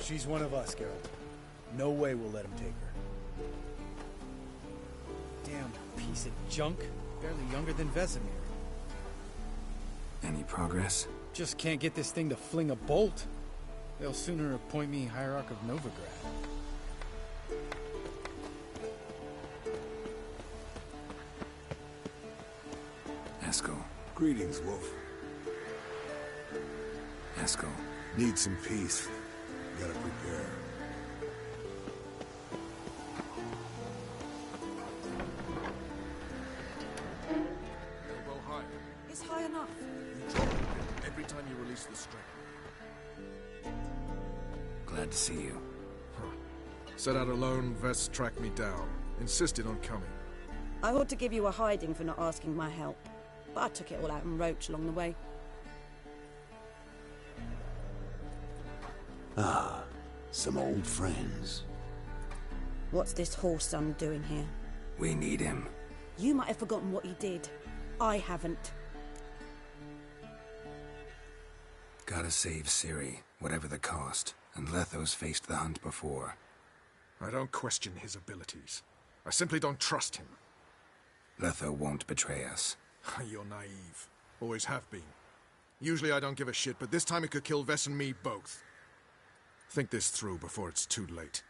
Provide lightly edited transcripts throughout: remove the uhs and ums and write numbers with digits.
She's one of us, Geralt. No way we'll let him take her. Damn piece of junk. Barely younger than Vesemir. Any progress? Just can't get this thing to fling a bolt. They'll sooner appoint me Hierarch of Novigrad. Eskel. Greetings, Wolf. Eskel. Need some peace. Gotta prepare. Elbow higher. It's high enough. You drop it every time you release the string. Glad to see you. Set out alone, Vest tracked me down. Insisted on coming. I ought to give you a hiding for not asking my help, but I took it all out in Roach along the way. Ah, some old friends. What's this whoreson doing here? We need him. You might have forgotten what he did. I haven't. Gotta save Ciri, whatever the cost. And Letho's faced the hunt before. I don't question his abilities. I simply don't trust him. Letho won't betray us. You're naive. Always have been. Usually I don't give a shit, but this time it could kill Vess and me both. Think this through before it's too late.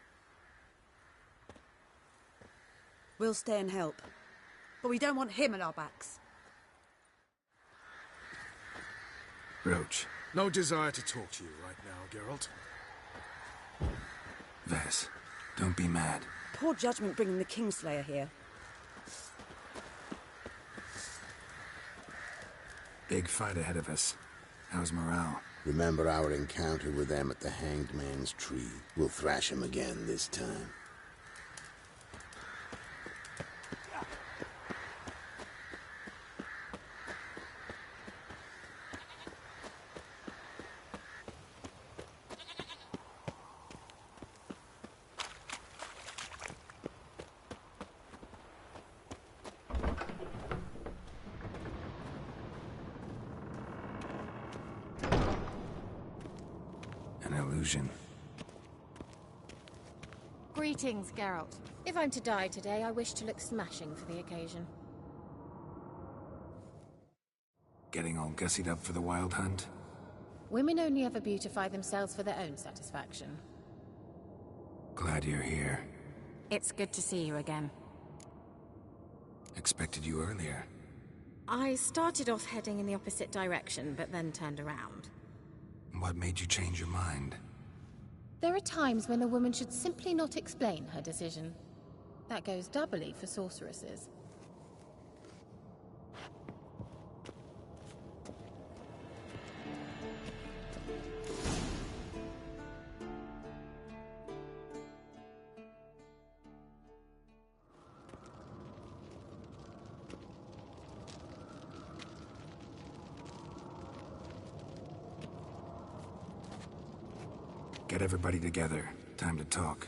We'll stay and help. But we don't want him at our backs. Roach. No desire to talk to you right now, Geralt. Vess, don't be mad. Poor judgment bringing the Kingslayer here. Big fight ahead of us. How's morale? Remember our encounter with them at the Hanged Man's Tree. We'll thrash him again this time. An illusion. Greetings, Geralt. If I'm to die today, I wish to look smashing for the occasion. Getting all gussied up for the wild hunt? Women only ever beautify themselves for their own satisfaction. Glad you're here. It's good to see you again. Expected you earlier. I started off heading in the opposite direction, but then turned around. What made you change your mind? There are times when a woman should simply not explain her decision. That goes doubly for sorceresses. Get everybody together. Time to talk.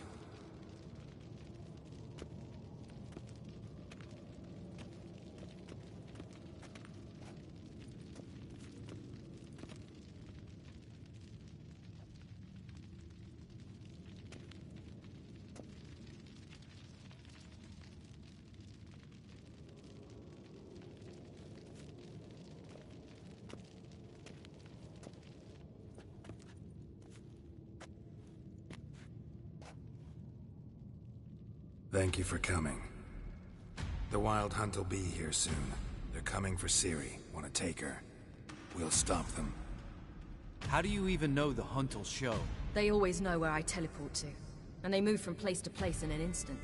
Thank you for coming. The Wild Hunt will be here soon. They're coming for Ciri. Want to take her? We'll stop them. How do you even know the hunt will show? They always know where I teleport to, and they move from place to place in an instant.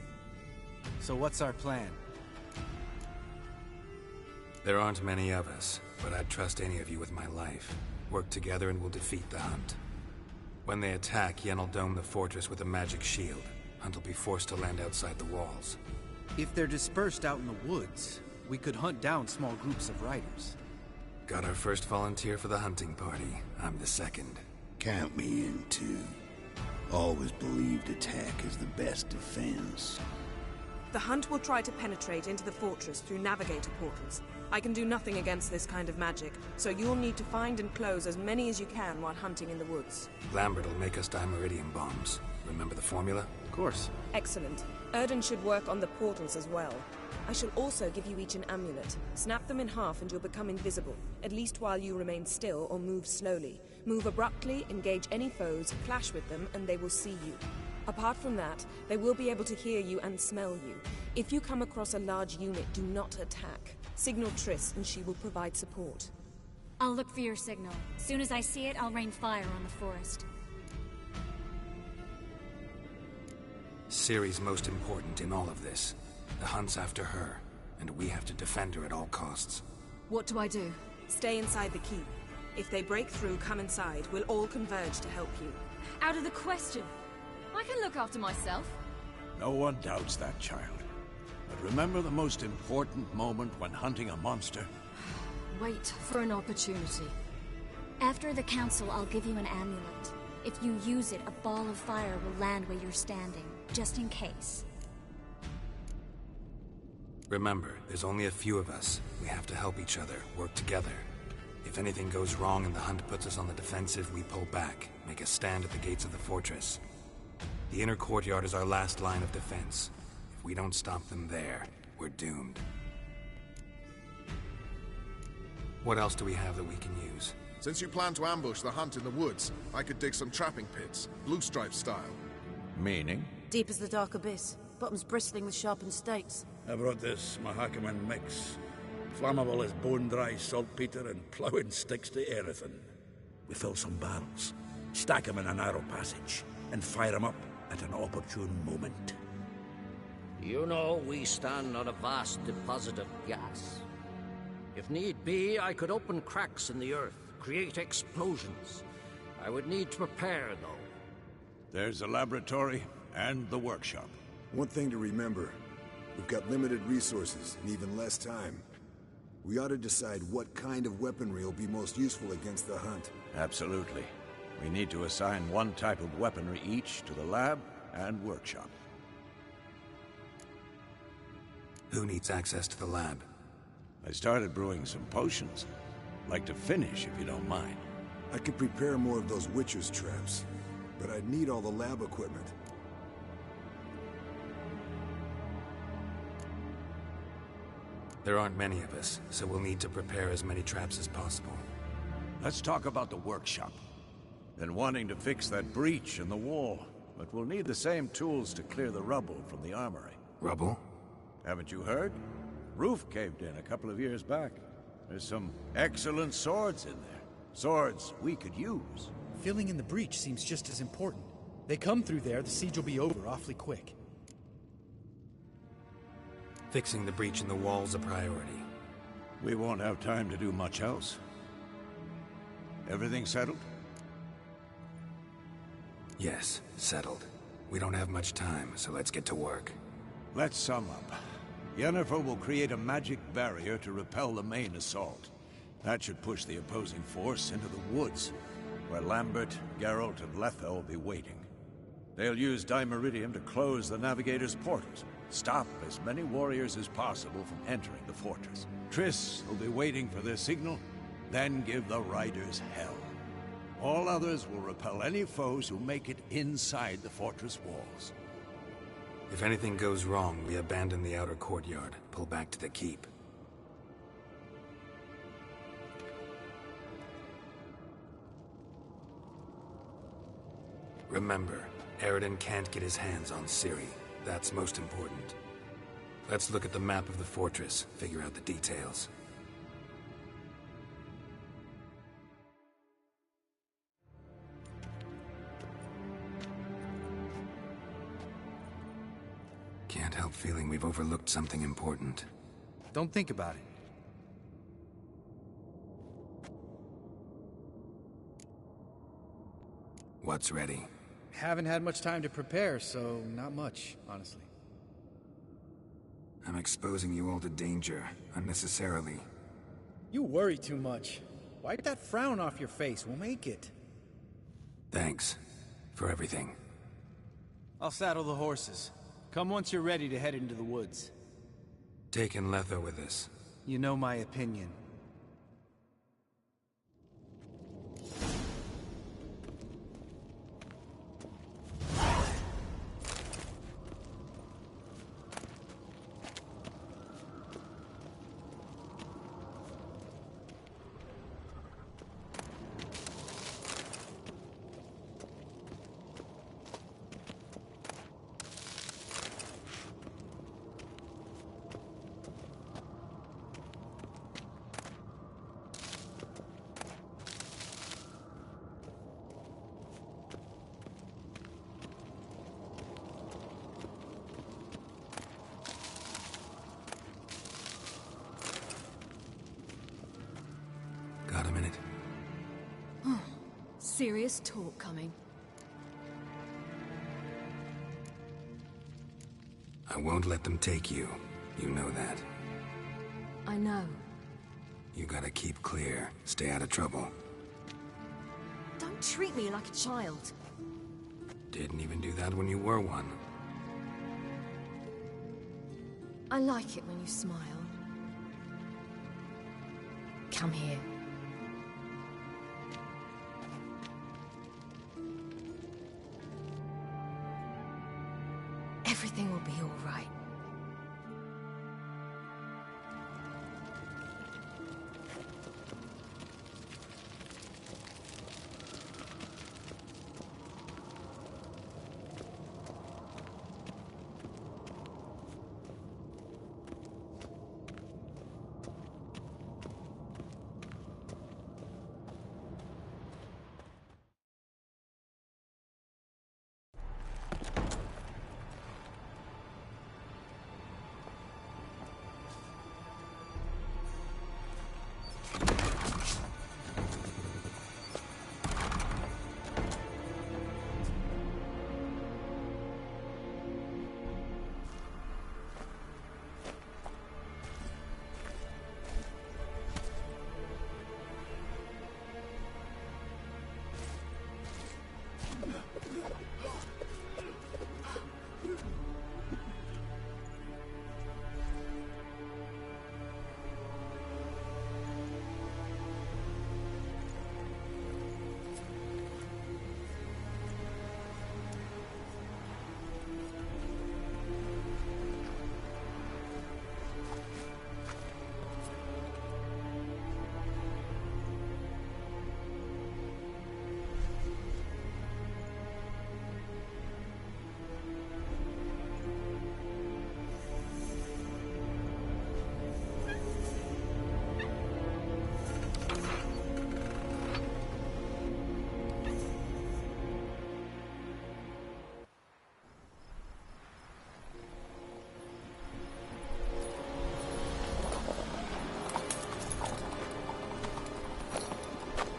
So what's our plan? There aren't many of us, but I'd trust any of you with my life. Work together and we'll defeat the Hunt. When they attack, Yen'll dome the fortress with a magic shield. Hunt will be forced to land outside the walls. If they're dispersed out in the woods, we could hunt down small groups of riders. Got our first volunteer for the hunting party. I'm the second. Count me in, too. Always believed attack is the best defense. The hunt will try to penetrate into the fortress through navigator portals. I can do nothing against this kind of magic, so you'll need to find and close as many as you can while hunting in the woods. Lambert will make us dimeridium bombs. Remember the formula? Of course. Excellent. Erden should work on the portals as well. I shall also give you each an amulet. Snap them in half and you'll become invisible, at least while you remain still or move slowly. Move abruptly, engage any foes, clash with them, and they will see you. Apart from that, they will be able to hear you and smell you. If you come across a large unit, do not attack. Signal Triss and she will provide support. I'll look for your signal. Soon as I see it, I'll rain fire on the forest. Ciri's most important in all of this. The hunt's after her, and we have to defend her at all costs. What do I do? Stay inside the keep. If they break through, come inside. We'll all converge to help you. Out of the question. I can look after myself. No one doubts that, child. But remember the most important moment when hunting a monster? Wait for an opportunity. After the council, I'll give you an amulet. If you use it, a ball of fire will land where you're standing, just in case. Remember, there's only a few of us. We have to help each other, work together. If anything goes wrong and the hunt puts us on the defensive, we pull back, make a stand at the gates of the fortress. The inner courtyard is our last line of defense. If we don't stop them there, we're doomed. What else do we have that we can use? Since you plan to ambush the hunt in the woods, I could dig some trapping pits, blue stripe style. Meaning? Deep as the dark abyss. Bottoms bristling with sharpened stakes. I brought this Mahakaman mix. Flammable as bone-dry saltpeter and ploughing sticks to erythrin. We fill some barrels, stack them in a narrow passage, and fire them up at an opportune moment. You know, we stand on a vast deposit of gas. If need be, I could open cracks in the earth, create explosions. I would need to prepare, though. There's the laboratory and the workshop. One thing to remember, we've got limited resources and even less time. We ought to decide what kind of weaponry will be most useful against the hunt. Absolutely. We need to assign one type of weaponry each to the lab and workshop. Who needs access to the lab? I started brewing some potions. Like to finish, if you don't mind. I could prepare more of those Witcher's traps, but I'd need all the lab equipment. There aren't many of us, so we'll need to prepare as many traps as possible. Let's talk about the workshop. Been wanting to fix that breach in the wall, but we'll need the same tools to clear the rubble from the armory. Rubble? Haven't you heard? Roof caved in a couple of years back. There's some excellent swords in there. Swords we could use. Filling in the breach seems just as important. They come through there, the siege will be over awfully quick. Fixing the breach in the wall's a priority. We won't have time to do much else. Everything settled? Yes, settled. We don't have much time, so let's get to work. Let's sum up. Yennefer will create a magic barrier to repel the main assault. That should push the opposing force into the woods, where Lambert, Geralt, and Letha will be waiting. They'll use Dimeridium to close the Navigator's portals, stop as many warriors as possible from entering the fortress. Triss will be waiting for their signal, then give the riders hell. All others will repel any foes who make it inside the fortress walls. If anything goes wrong, we abandon the outer courtyard, pull back to the keep. Remember, Eridan can't get his hands on Ciri. That's most important. Let's look at the map of the fortress, figure out the details. Can't help feeling we've overlooked something important. Don't think about it. What's ready? Haven't had much time to prepare, so not much, honestly. I'm exposing you all to danger, unnecessarily. You worry too much. Wipe that frown off your face, we'll make it. Thanks. For everything. I'll saddle the horses. Come once you're ready to head into the woods. Taking Letho with us. You know my opinion. Got a minute? Serious talk coming. I won't let them take you. You know that. I know. You gotta keep clear. Stay out of trouble. Don't treat me like a child. Didn't even do that when you were one. I like it when you smile. Come here. Everything will be all right.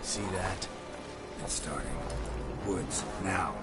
See that? It's starting. Woods, now.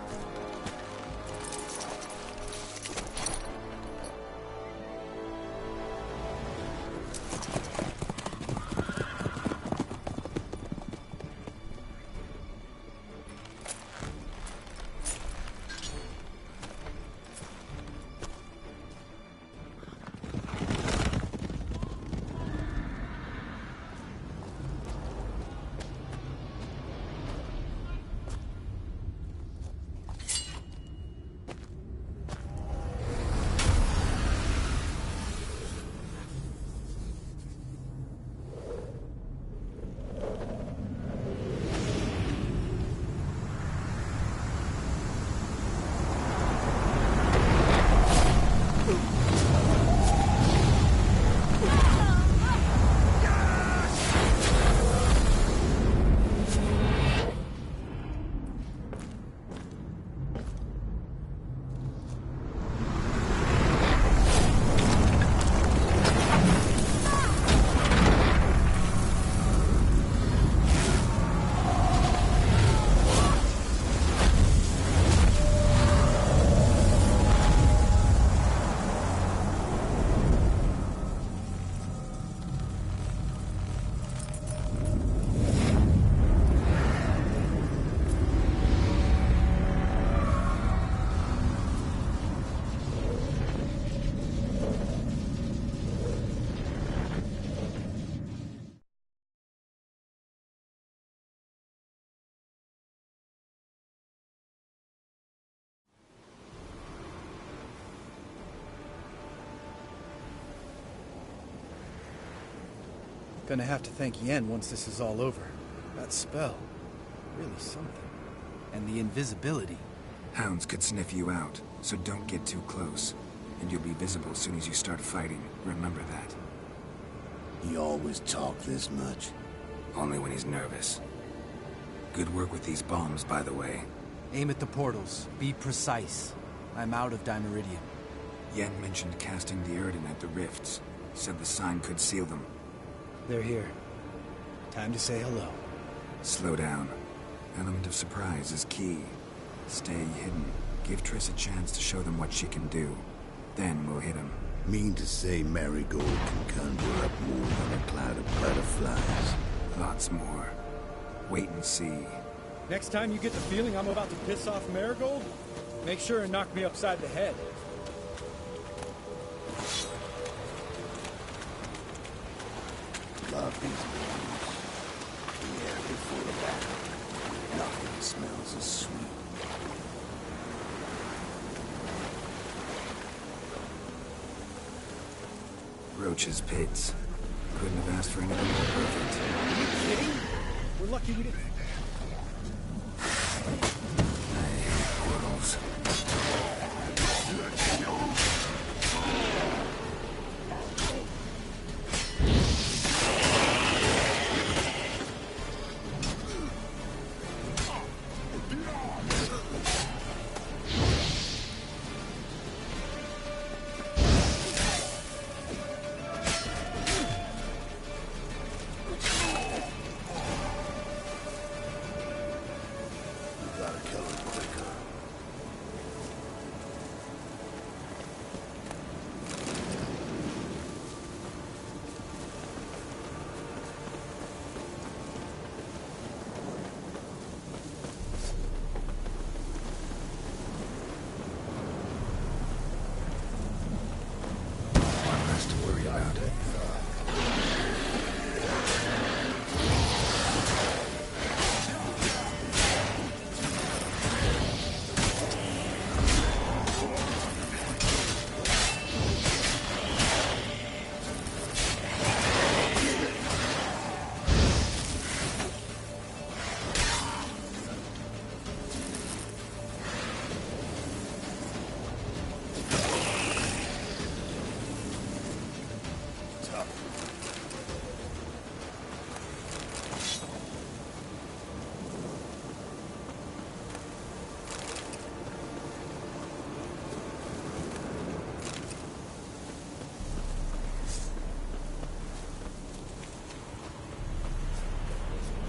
Gonna have to thank Yen once this is all over. That spell, really something. And the invisibility. Hounds could sniff you out, so don't get too close. And you'll be visible as soon as you start fighting. Remember that. He always talk this much? Only when he's nervous. Good work with these bombs, by the way. Aim at the portals. Be precise. I'm out of Dimeridium. Yen mentioned casting the Erden at the rifts. Said the sign could seal them. They're here. Time to say hello. Slow down. Element of surprise is key. Stay hidden. Give Triss a chance to show them what she can do. Then we'll hit him. Mean to say Marigold can conjure up more than a cloud of butterflies? Lots more. Wait and see. Next time you get the feeling I'm about to piss off Marigold, make sure and knock me upside the head. Love these mornings. The air before the battle. Nothing smells as sweet. Roach's pits. Couldn't have asked for anything more perfect. Are you kidding? We're lucky we didn't... I hate portals.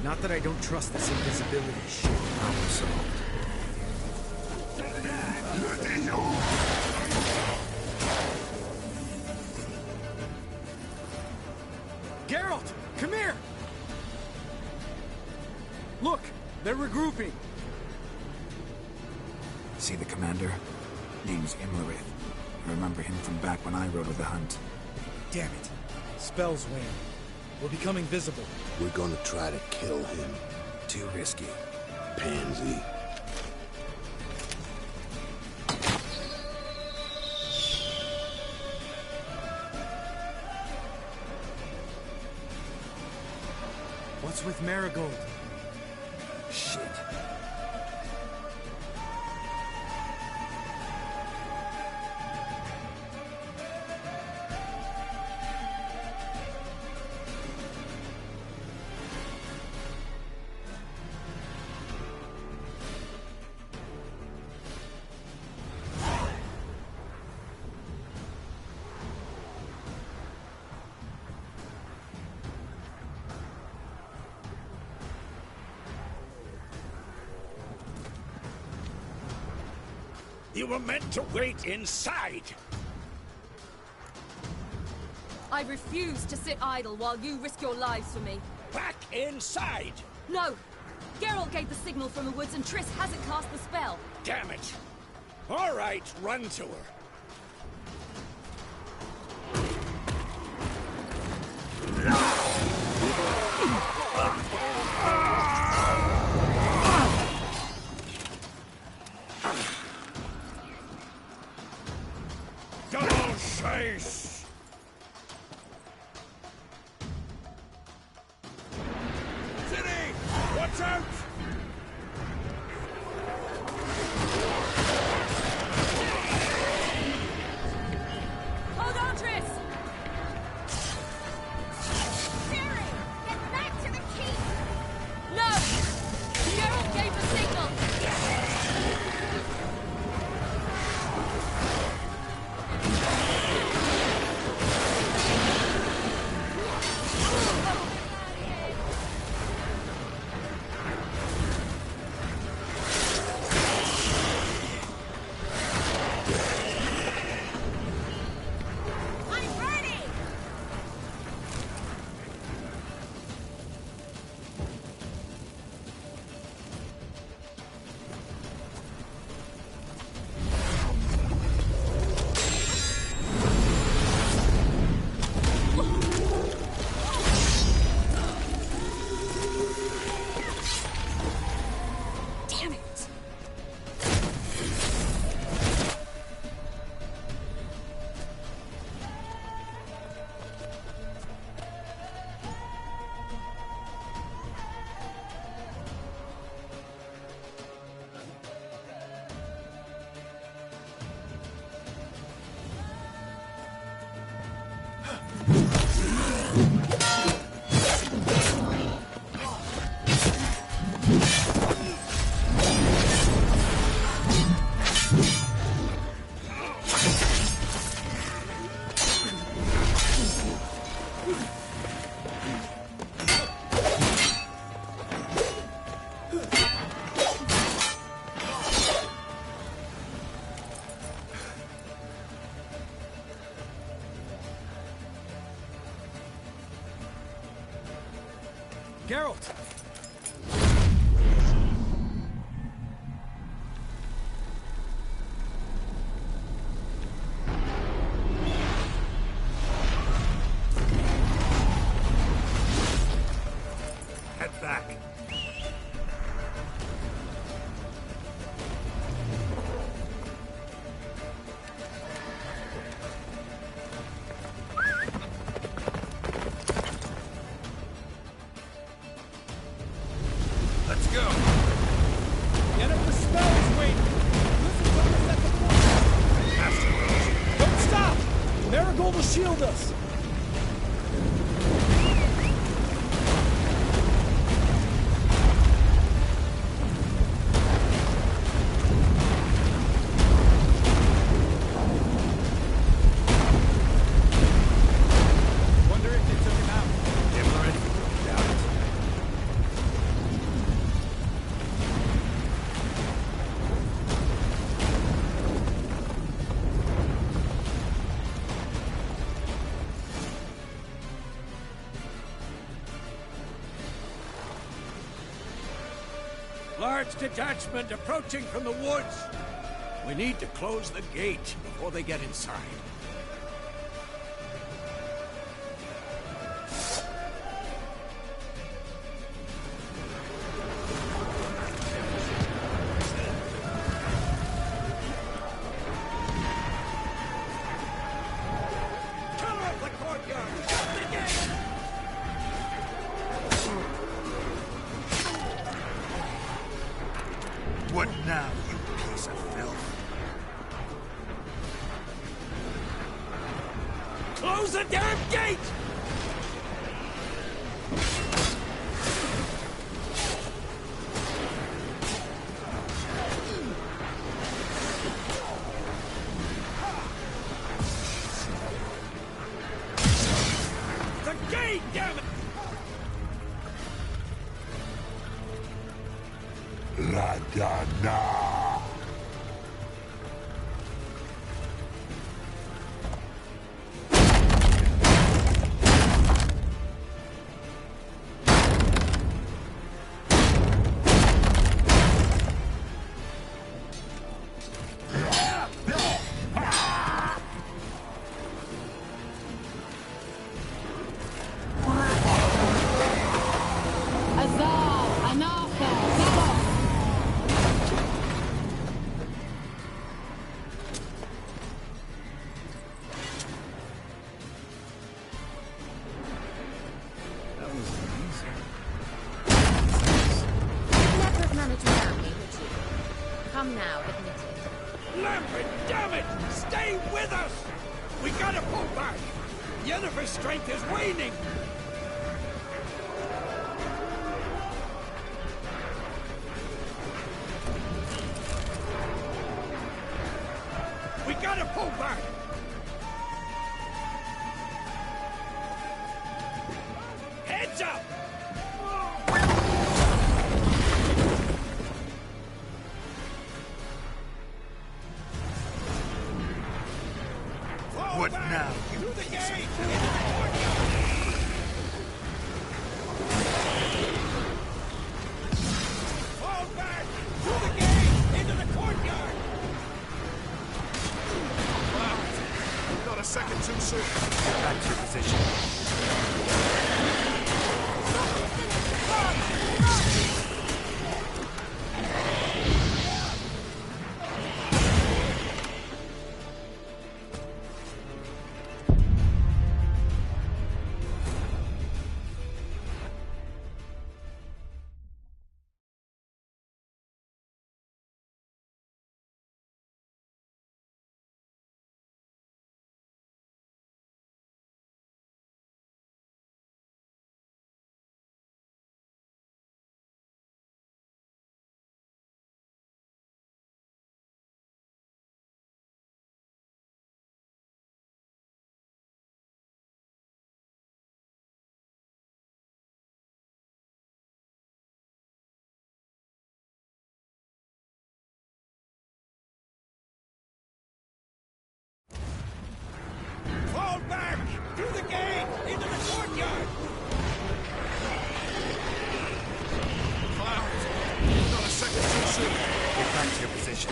Not that I don't trust this invisibility shit. Problem solved. Geralt! Come here! Look! They're regrouping! See the commander? Name's Imlerith. I remember him from back when I rode with the hunt. Damn it. Spell's wane. We're becoming visible. We're gonna try to kill him. Too risky. Pansy. What's with Marigold? Shit. You were meant to wait inside! I refuse to sit idle while you risk your lives for me. Back inside! No! Geralt gave the signal from the woods and Triss hasn't cast the spell. Damn it! All right, run to her. Double chase! Watch out! Hold on, Triss! Siri, get back to the keep! No! Geralt gave the signal! Damn it! Geralt! Head back. Let's go! Get up the spells, wait! Listen to us at the point! Don't stop! Marigold will shield us! Wonder if they took him out. Him already? Doubt it. Large detachment approaching from the woods. We need to close the gate before they get inside. Cover the courtyard! Shut the gate! What now, you piece of filth? Close the damn gate! The gate, damn it! La Dana. Azar, Anartha, Zalos! Come now, admit it. Lambert, damn it! Stay with us! We gotta pull back! Yennefer's strength is waning! We gotta pull back! Heads up! What now? Through the gate! Fall back! Through the gate! Into the courtyard! Wow. Not a second too soon. Get back to your position. Fall back! Through the gate! Into the courtyard! Clowns. Not a second too soon. Get back to your position.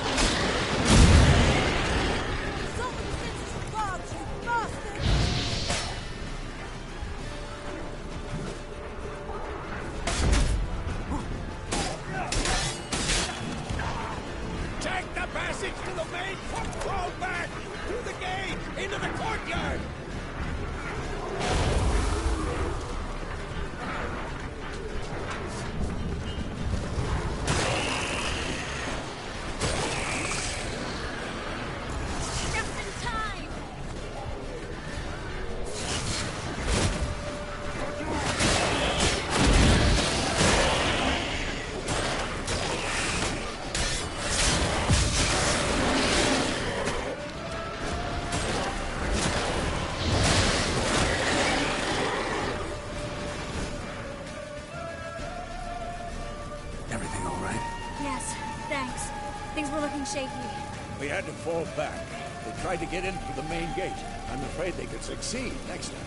Somebody senses the gods, you bastard! Take the passage to the main port! Fall back! Through the gate! Into the courtyard! Just in time! Everything all right? Yes, thanks. Things were looking shaky. We had to fall back. They tried to get in through the main gate. I'm afraid they could succeed next time.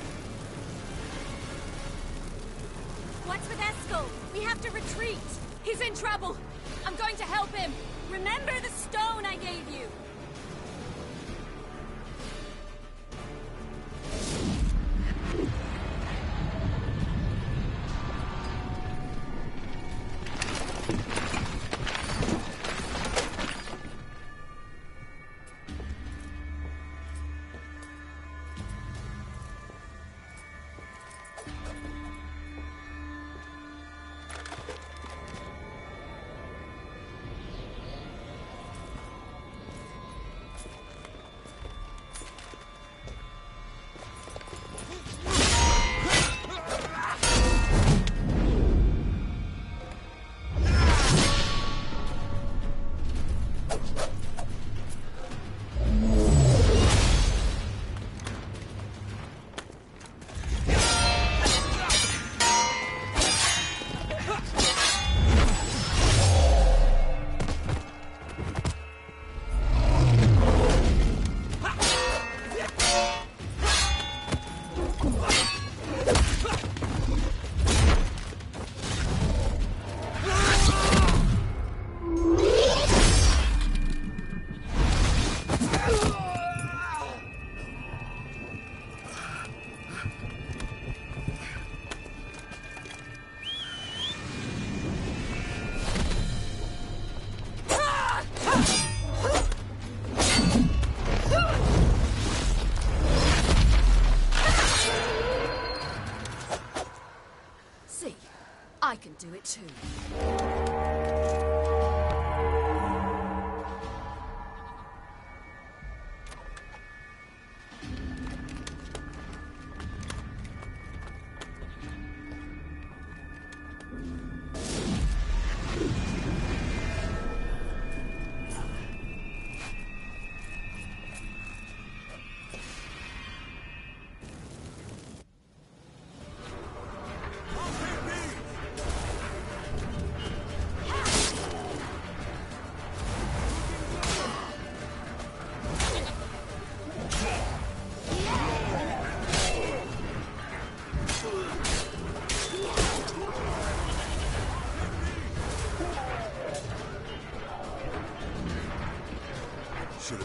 What's with Eskel? We have to retreat. He's in trouble. I'm going to help him. Remember the stone I gave you. I can do it too.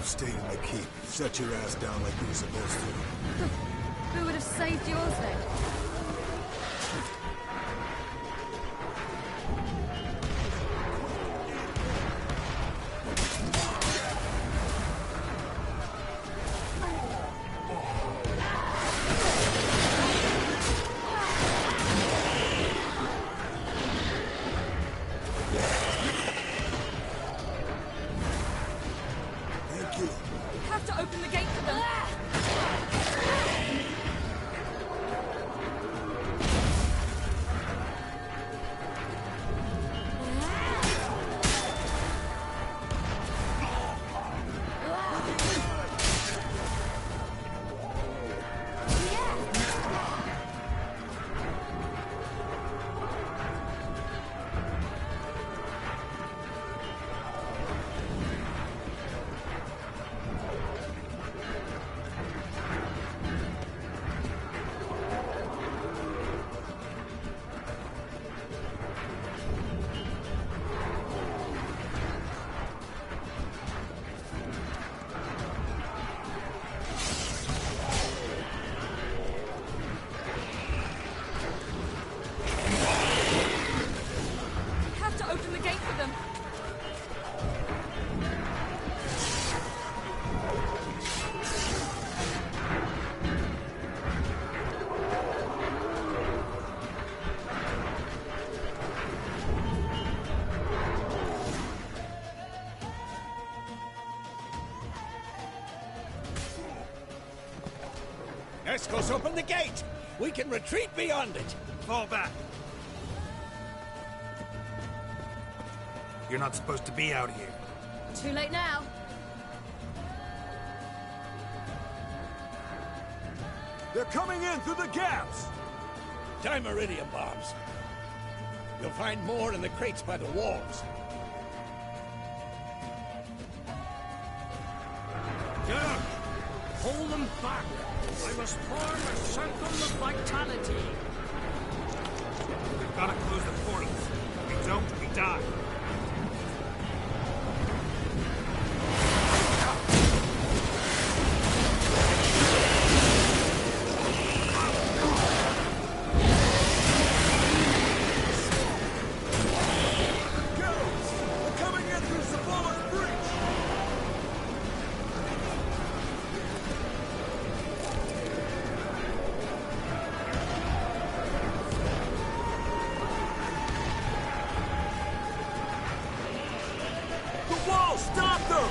have stayed in the keep. Shut your ass down like you were supposed to. Who would have saved yours then? Have to open the gate for them. Open the gate for them. Escos, open the gate! We can retreat beyond it! Fall back. You're not supposed to be out here. Too late now. They're coming in through the gaps! Dimeridium bombs. You'll find more in the crates by the walls. Get up! Hold them back! I must form a circle of vitality! We've got to close the portals. If we don't, we die. Stop them!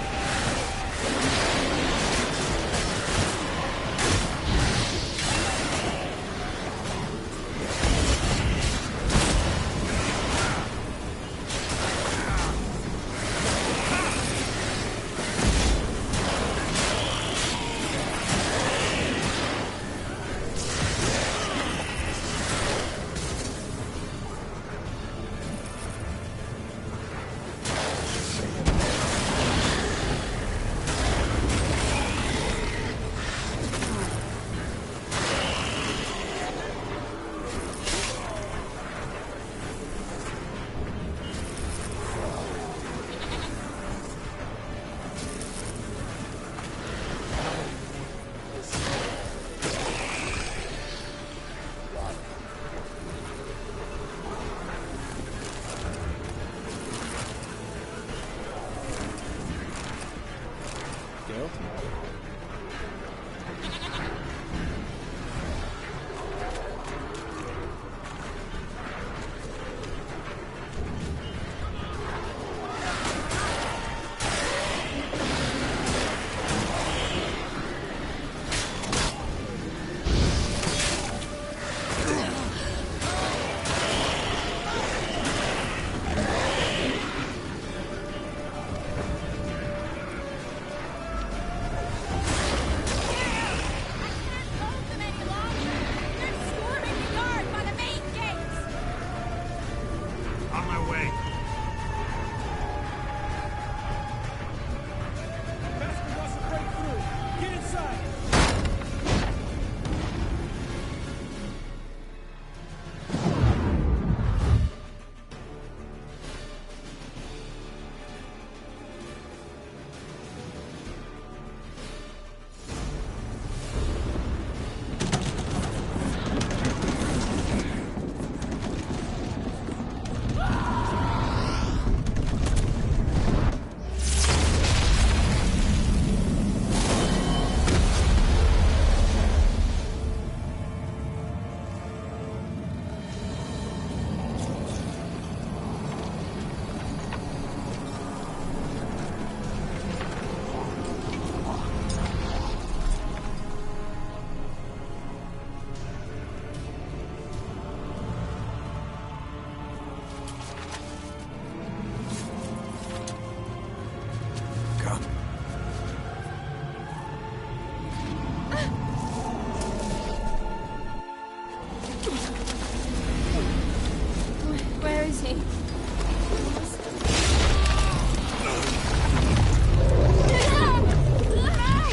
is he?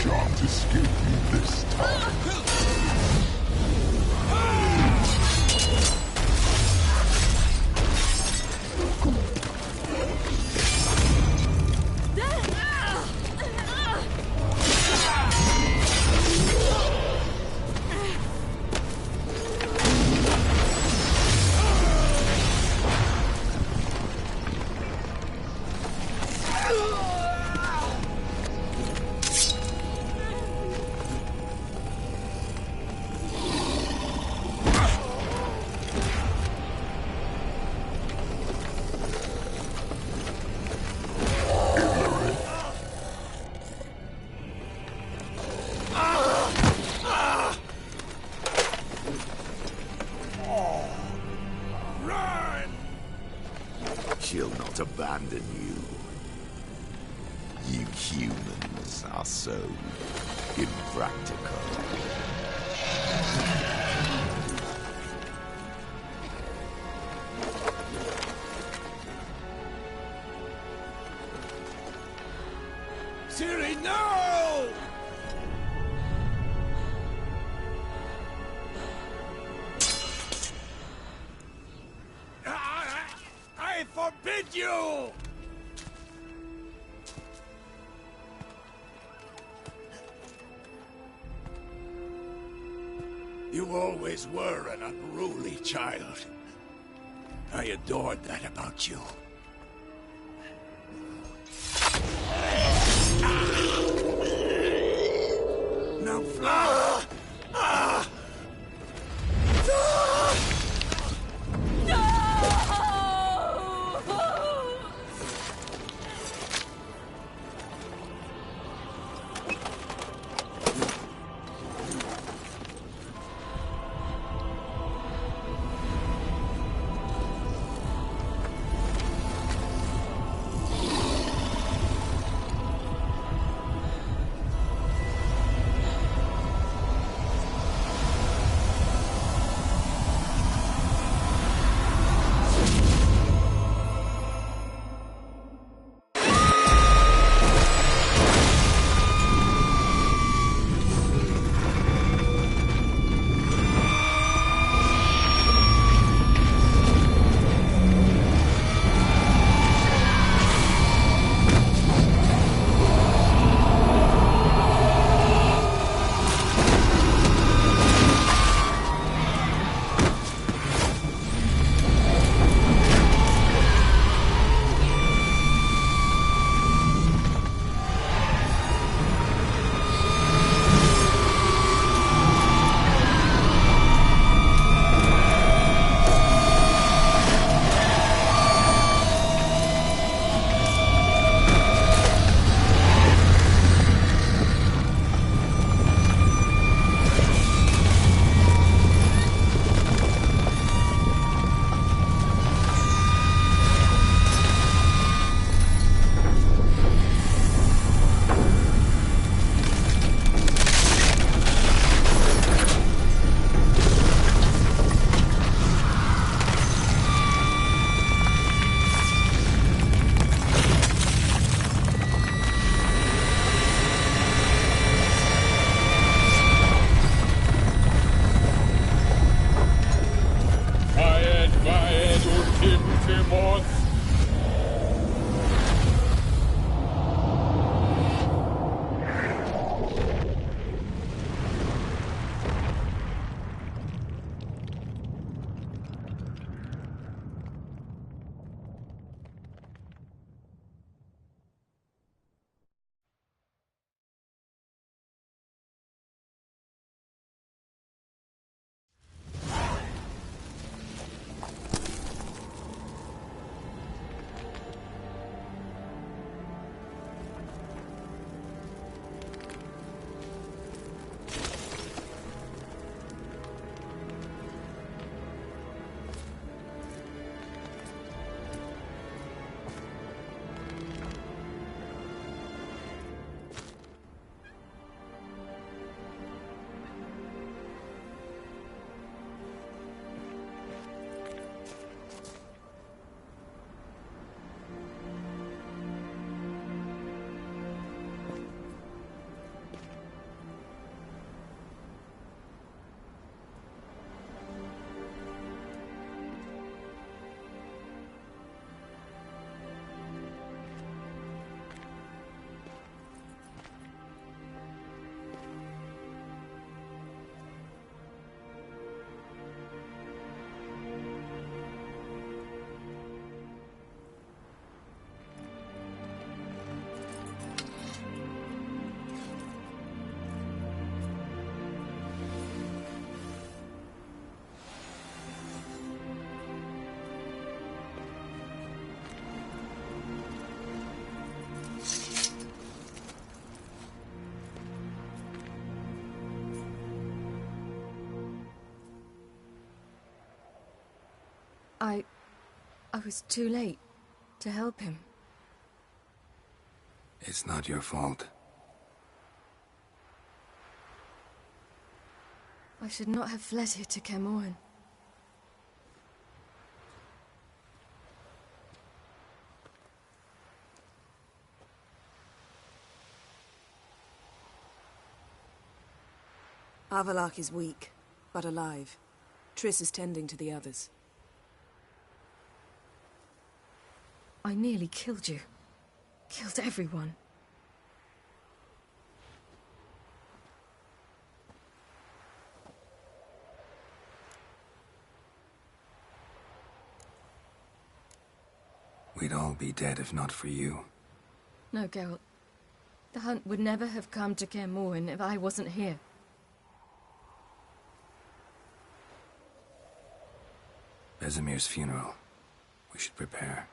Can't escape me this time. She'll not abandon you. You humans are so impractical. Ciri, no! I forbid you! You always were an unruly child. I adored that about you. Now fly! I was too late to help him. It's not your fault. I should not have fled here to Kaer Morhen. Avalak is weak, but alive. Triss is tending to the others. I nearly killed you. Killed everyone. We'd all be dead if not for you. No, Geralt. The hunt would never have come to Kaer Morhen if I wasn't here. Vesemir's funeral. We should prepare.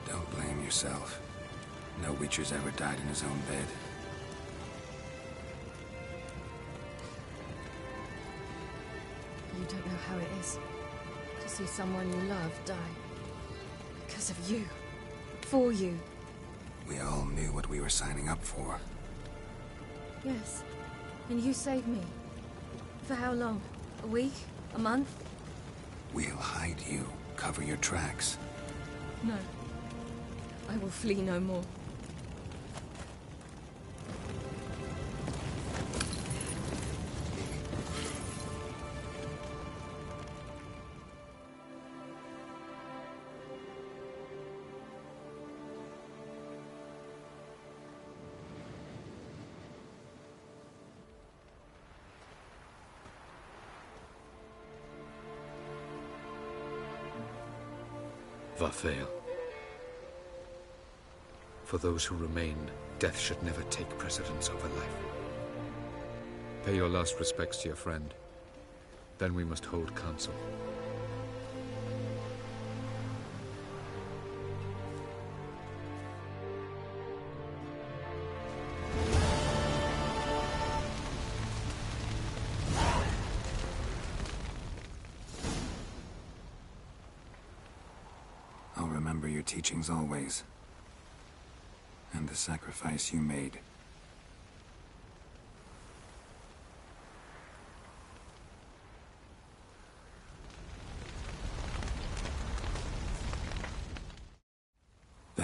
Don't blame yourself. No Witcher's ever died in his own bed. You don't know how it is to see someone you love die. Because of you. For you. We all knew what we were signing up for. Yes. And you saved me. For how long? A week? A month? We'll hide you. Cover your tracks. No. I will flee no more. Vafael. For those who remain, death should never take precedence over life. Pay your last respects to your friend. Then we must hold council. I'll remember your teachings always. And the sacrifice you made.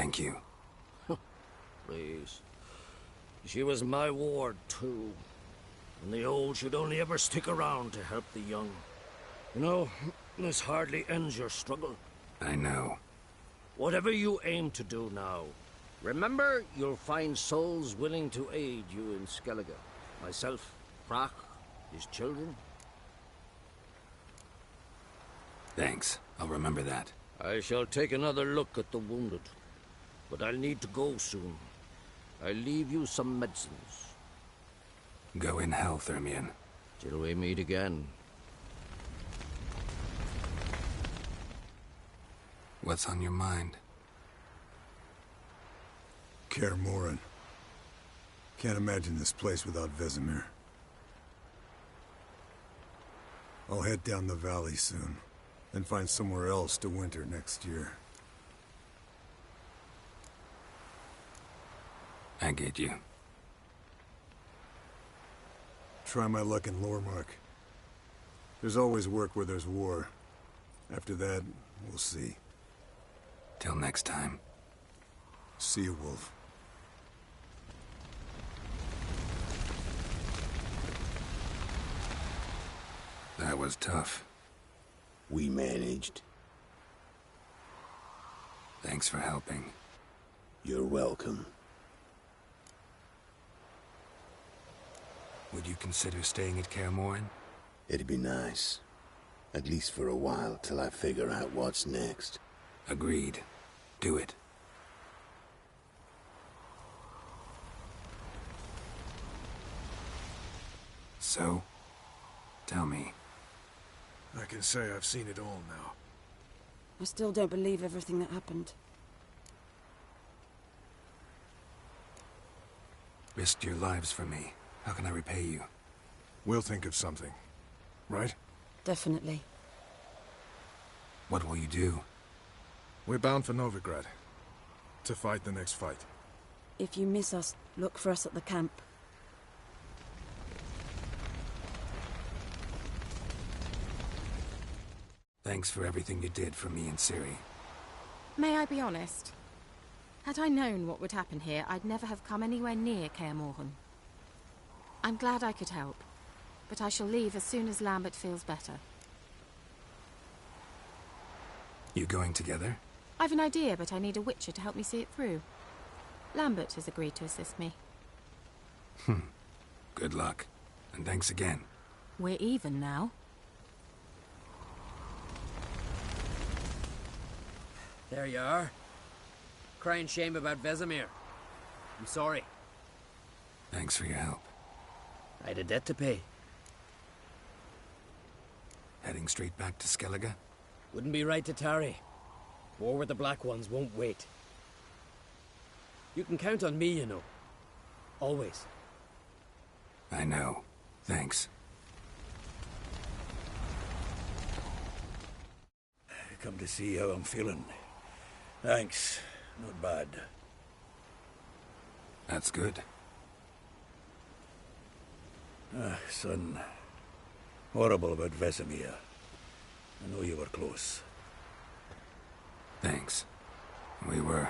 Thank you. Please. She was my ward, too. And the old should only ever stick around to help the young. You know, this hardly ends your struggle. I know. Whatever you aim to do now, remember you'll find souls willing to aid you in Skellige. Myself, Prach, his children. Thanks. I'll remember that. I shall take another look at the wounded. But I'll need to go soon. I'll leave you some medicines. Go in health, Ermion. Till we meet again. What's on your mind? Kaer Morhen. Can't imagine this place without Vesemir. I'll head down the valley soon, and find somewhere else to winter next year. I get you. Try my luck in Lormark. There's always work where there's war. After that, we'll see. Till next time. See you, Wolf. That was tough. We managed. Thanks for helping. You're welcome. Would you consider staying at Kaer Morhen? It'd be nice. At least for a while, till I figure out what's next. Agreed. Do it. So, tell me. I can say I've seen it all now. I still don't believe everything that happened. Risked your lives for me. How can I repay you? We'll think of something. Right? Definitely. What will you do? We're bound for Novigrad. To fight the next fight. If you miss us, look for us at the camp. Thanks for everything you did for me and Ciri. May I be honest? Had I known what would happen here, I'd never have come anywhere near Kaer Morhen. I'm glad I could help, but I shall leave as soon as Lambert feels better. You going together? I've an idea, but I need a witcher to help me see it through. Lambert has agreed to assist me. Good luck, and thanks again. We're even now. There you are. Crying shame about Vesemir. I'm sorry. Thanks for your help. I had a debt to pay. Heading straight back to Skellige? Wouldn't be right to tarry. War with the Black Ones won't wait. You can count on me, you know. Always. I know. Thanks. Come to see how I'm feeling. Thanks. Not bad. That's good. Son. Horrible about Vesemir. I know you were close. Thanks. We were.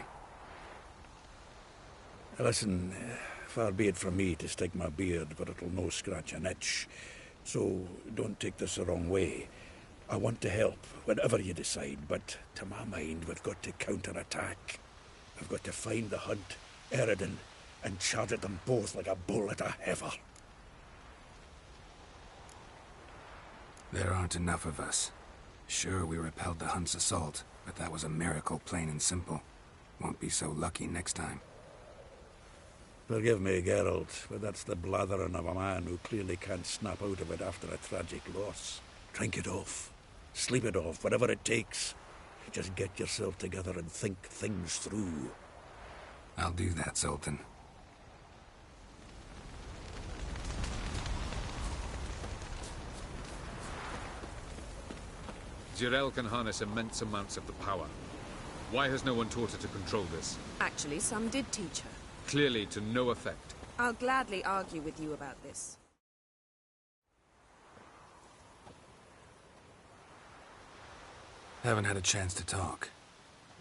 Listen, far be it from me to stick my beard, but it'll no scratch an itch. So don't take this the wrong way. I want to help, whatever you decide, but to my mind, we've got to counterattack. We've got to find the Hunt, Eredin, and charge at them both like a bull at a heifer. There aren't enough of us. Sure, we repelled the Hunt's assault, but that was a miracle, plain and simple. Won't be so lucky next time. Forgive me, Geralt, but that's the blathering of a man who clearly can't snap out of it after a tragic loss. Drink it off. Sleep it off, whatever it takes. Just get yourself together and think things through. I'll do that, Sultan. Jirel can harness immense amounts of the power. Why has no one taught her to control this? Actually, some did teach her. Clearly to no effect. I'll gladly argue with you about this. Haven't had a chance to talk.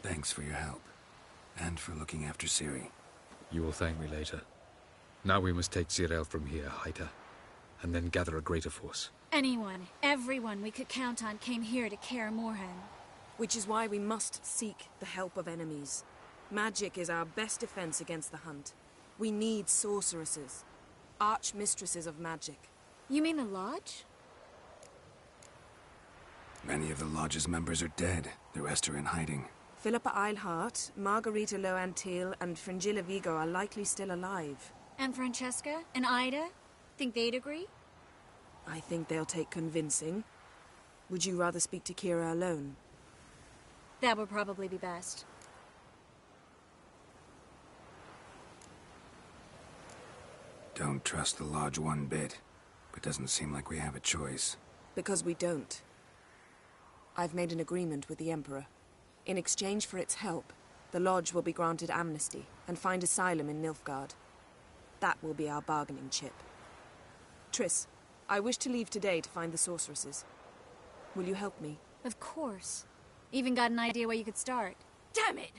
Thanks for your help. And for looking after Ciri. You will thank me later. Now we must take Zirael from here, hide her, and then gather a greater force. Anyone, everyone we could count on came here to Kaer Morhen. Which is why we must seek the help of enemies. Magic is our best defense against the Hunt. We need sorceresses. Archmistresses of magic. You mean the Lodge? Many of the Lodge's members are dead. The rest are in hiding. Philippa Eilhart, Margarita Loantil, and Fringilla Vigo are likely still alive. And Francesca? And Ida? Think they'd agree? I think they'll take convincing. Would you rather speak to Kira alone? That would probably be best. Don't trust the Lodge one bit. But doesn't seem like we have a choice. Because we don't. I've made an agreement with the Emperor. In exchange for its help, the Lodge will be granted amnesty and find asylum in Nilfgaard. That will be our bargaining chip. Triss, I wish to leave today to find the sorceresses. Will you help me? Of course. Even got an idea where you could start. Damn it!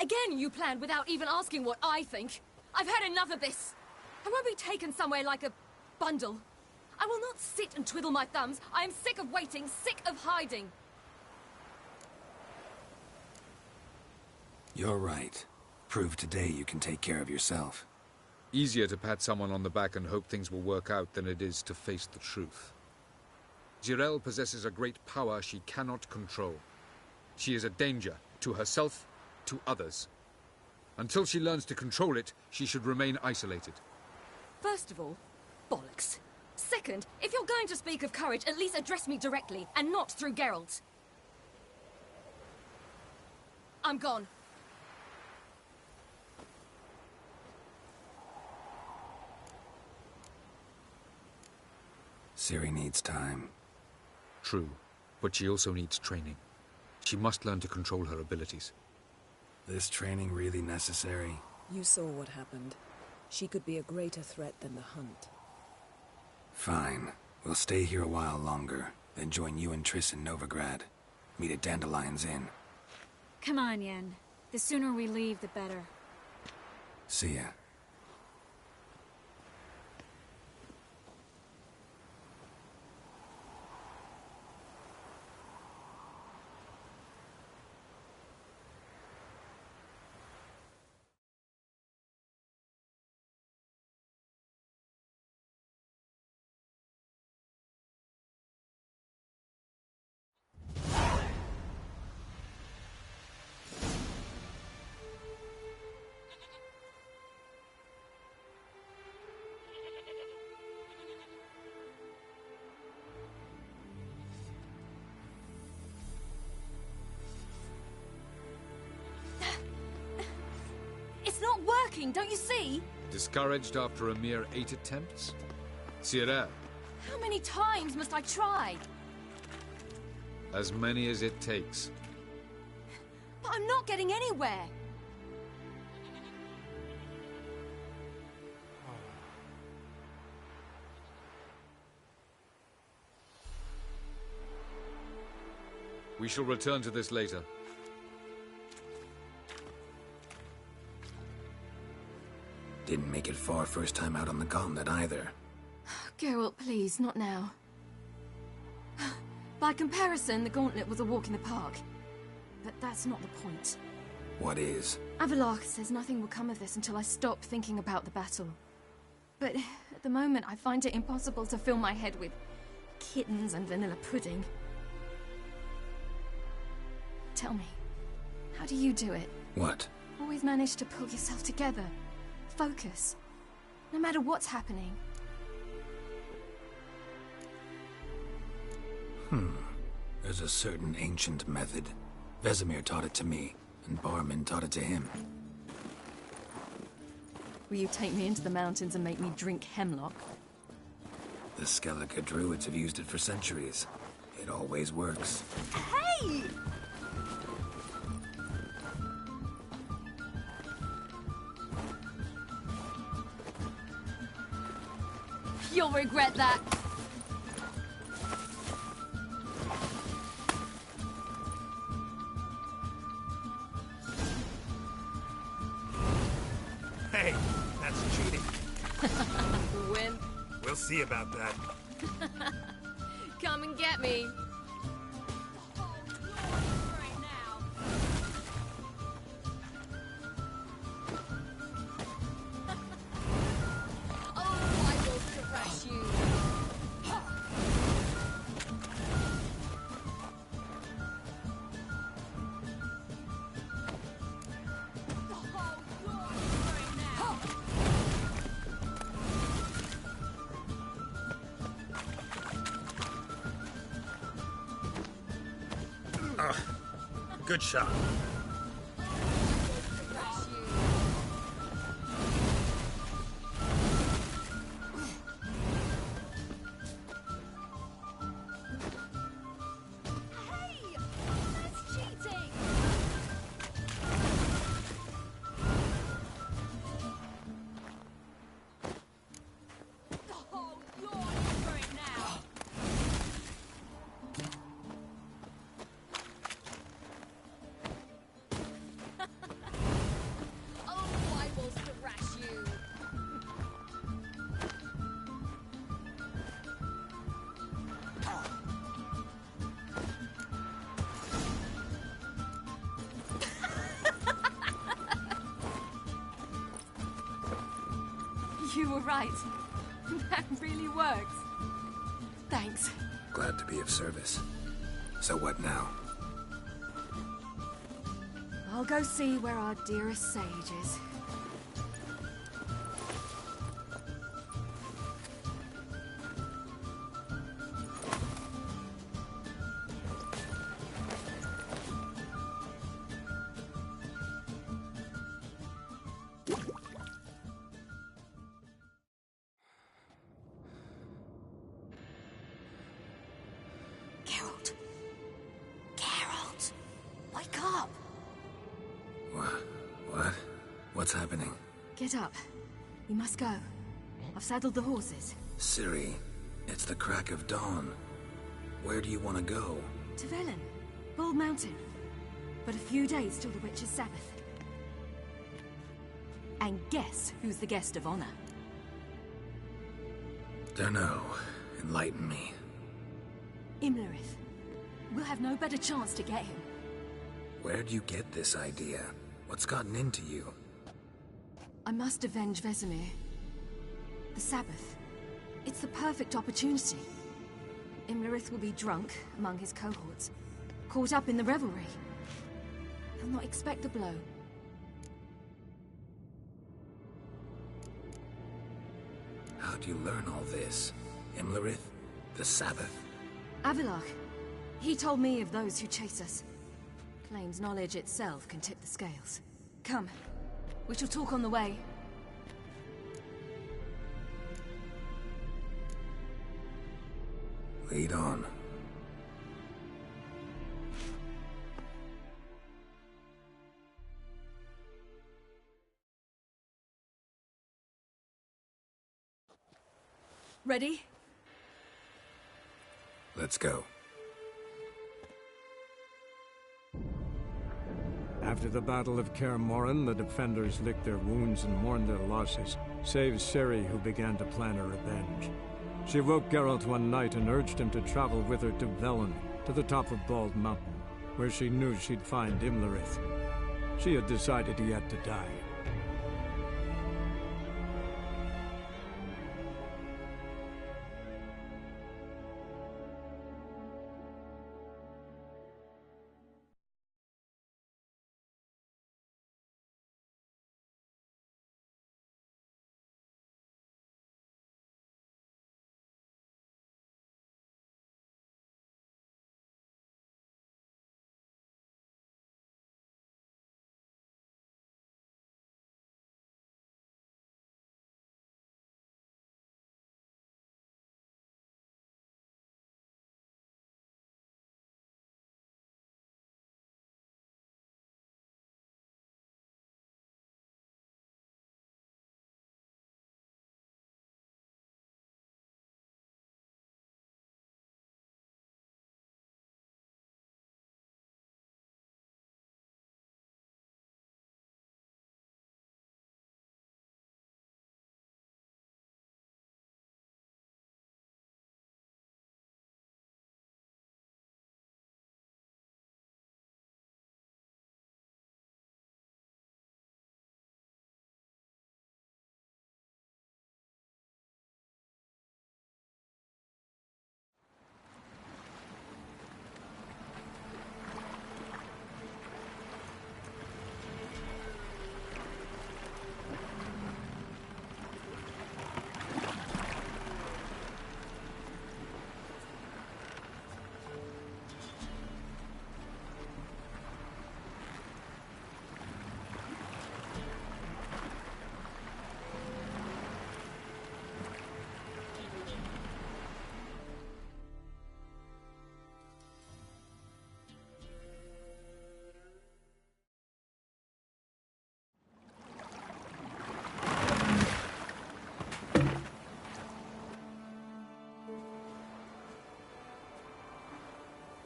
Again you planned without even asking what I think. I've had enough of this. I won't be taken somewhere like a bundle. I will not sit and twiddle my thumbs. I am sick of waiting, sick of hiding. You're right. Prove today you can take care of yourself. Easier to pat someone on the back and hope things will work out than it is to face the truth. Zirael possesses a great power she cannot control. She is a danger to herself, to others. Until she learns to control it, she should remain isolated. First of all, bollocks. Second, if you're going to speak of courage, at least address me directly, and not through Geralt. I'm gone. Ciri needs time. True, but she also needs training. She must learn to control her abilities. This training really necessary? You saw what happened. She could be a greater threat than the Hunt. Fine. We'll stay here a while longer, then join you and Triss in Novigrad. Meet at Dandelion's Inn. Come on, Yen. The sooner we leave, the better. See ya. It's not working, don't you see? Discouraged after a mere 8 attempts? Zirael. How many times must I try? As many as it takes. But I'm not getting anywhere. We shall return to this later. Didn't make it far first time out on the gauntlet either. Geralt, please, not now. By comparison, the gauntlet was a walk in the park. But that's not the point. What is? Avallac'h says nothing will come of this until I stop thinking about the battle. But at the moment, I find it impossible to fill my head with kittens and vanilla pudding. Tell me, how do you do it? What? Always manage to pull yourself together. Focus. No matter what's happening. There's a certain ancient method. Vesemir taught it to me, and Barman taught it to him. Will you take me into the mountains and make me drink hemlock? The Skellige druids have used it for centuries. It always works. Hey! You'll regret that. See about that. Come and get me. Oh, I will crush you. Good shot. You were right. That really worked. Thanks. Glad to be of service. So what now? I'll go see where our dearest sage is. Geralt. Geralt! Wake up! What? What's happening? Get up. You must go. I've saddled the horses. Ciri, it's the crack of dawn. Where do you want to go? To Velen. Bald Mountain. But a few days till the Witch's Sabbath. And guess who's the guest of honor? Dunno. Enlighten me. Imlerith. We'll have no better chance to get him. Where'd you get this idea? What's gotten into you? I must avenge Vesemir. The Sabbath. It's the perfect opportunity. Imlerith will be drunk among his cohorts, caught up in the revelry. He'll not expect a blow. How'd you learn all this? Imlerith? The Sabbath? Avilarch. He told me of those who chase us. Claims knowledge itself can tip the scales. Come. We shall talk on the way. Lead on. Ready? Let's go. After the Battle of Kaer Morhen, the defenders licked their wounds and mourned their losses, save Ciri, who began to plan a revenge. She woke Geralt one night and urged him to travel with her to Velen, to the top of Bald Mountain, where she knew she'd find Imlerith. She had decided he had to die.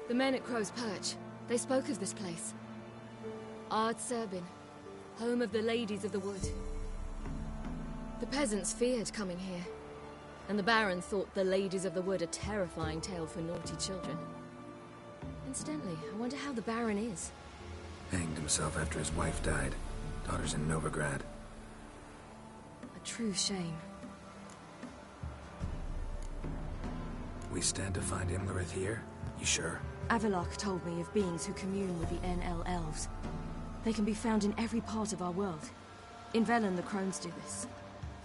The men at Crow's Perch, they spoke of this place. Ard Serbin, home of the Ladies of the Wood. The peasants feared coming here, and the Baron thought the Ladies of the Wood a terrifying tale for naughty children. Incidentally, I wonder how the Baron is. Hanged himself after his wife died. Daughter's in Novigrad. A true shame. We stand to find Imlerith here? You sure? Avalok told me of beings who commune with the NL elves. They can be found in every part of our world. In Velen, the Crones do this.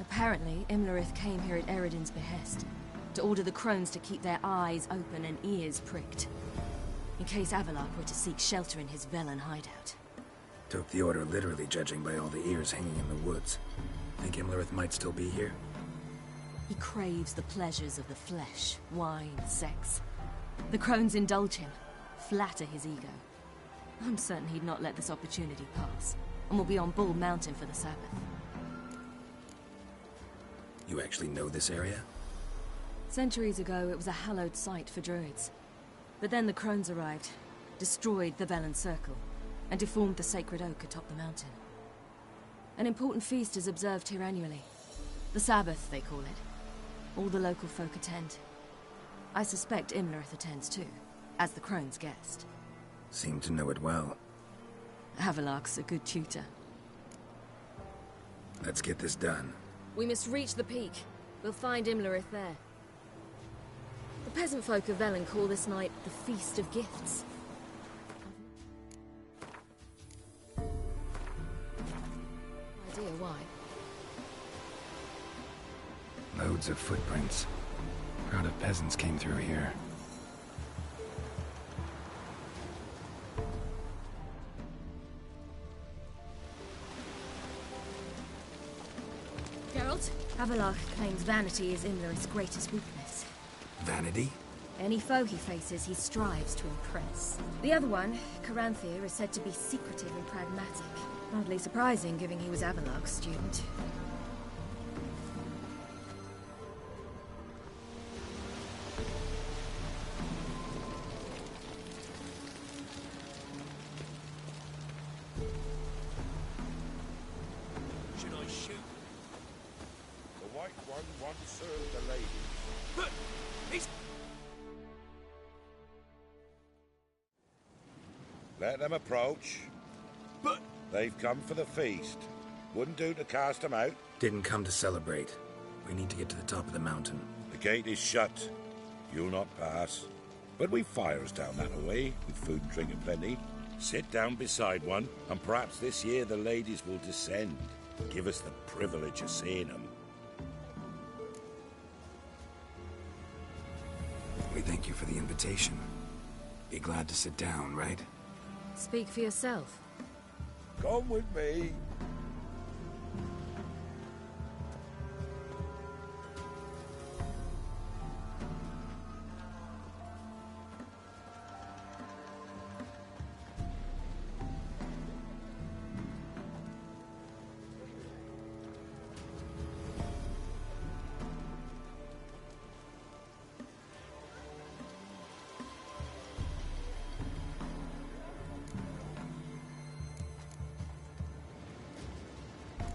Apparently, Imlerith came here at Eredin's behest, to order the Crones to keep their eyes open and ears pricked, in case Avalok were to seek shelter in his Velen hideout. Took the order literally, judging by all the ears hanging in the woods. Think Imlerith might still be here? He craves the pleasures of the flesh, wine, sex. The Crones indulge him, flatter his ego. I'm certain he'd not let this opportunity pass, and will be on Bull Mountain for the Sabbath. You actually know this area? Centuries ago, it was a hallowed site for druids. But then the Crones arrived, destroyed the Velen Circle, and deformed the sacred oak atop the mountain. An important feast is observed here annually. The Sabbath, they call it. All the local folk attend. I suspect Imlerith attends too, as the Crone's guest. Seem to know it well. Avalok's a good tutor. Let's get this done. We must reach the peak. We'll find Imlerith there. The peasant folk of Velen call this night the Feast of Gifts. Idea why? Loads of footprints. Crowd of peasants came through here. Geralt? Avalok claims vanity is Imlerith's greatest weakness. Vanity? Any foe he faces, he strives to impress. The other one, Caranthir, is said to be secretive and pragmatic. Hardly surprising, given he was Avalok's student. Should I shoot? The White One once served the lady. But he's... Let them approach. But... They've come for the feast. Wouldn't do to cast them out. Didn't come to celebrate. We need to get to the top of the mountain. The gate is shut. You'll not pass. But we've fires down that way, with food and drink aplenty. Sit down beside one, and perhaps this year the ladies will descend. Give us the privilege of seeing them. We thank you for the invitation. Be glad to sit down, right? Speak for yourself. Come with me.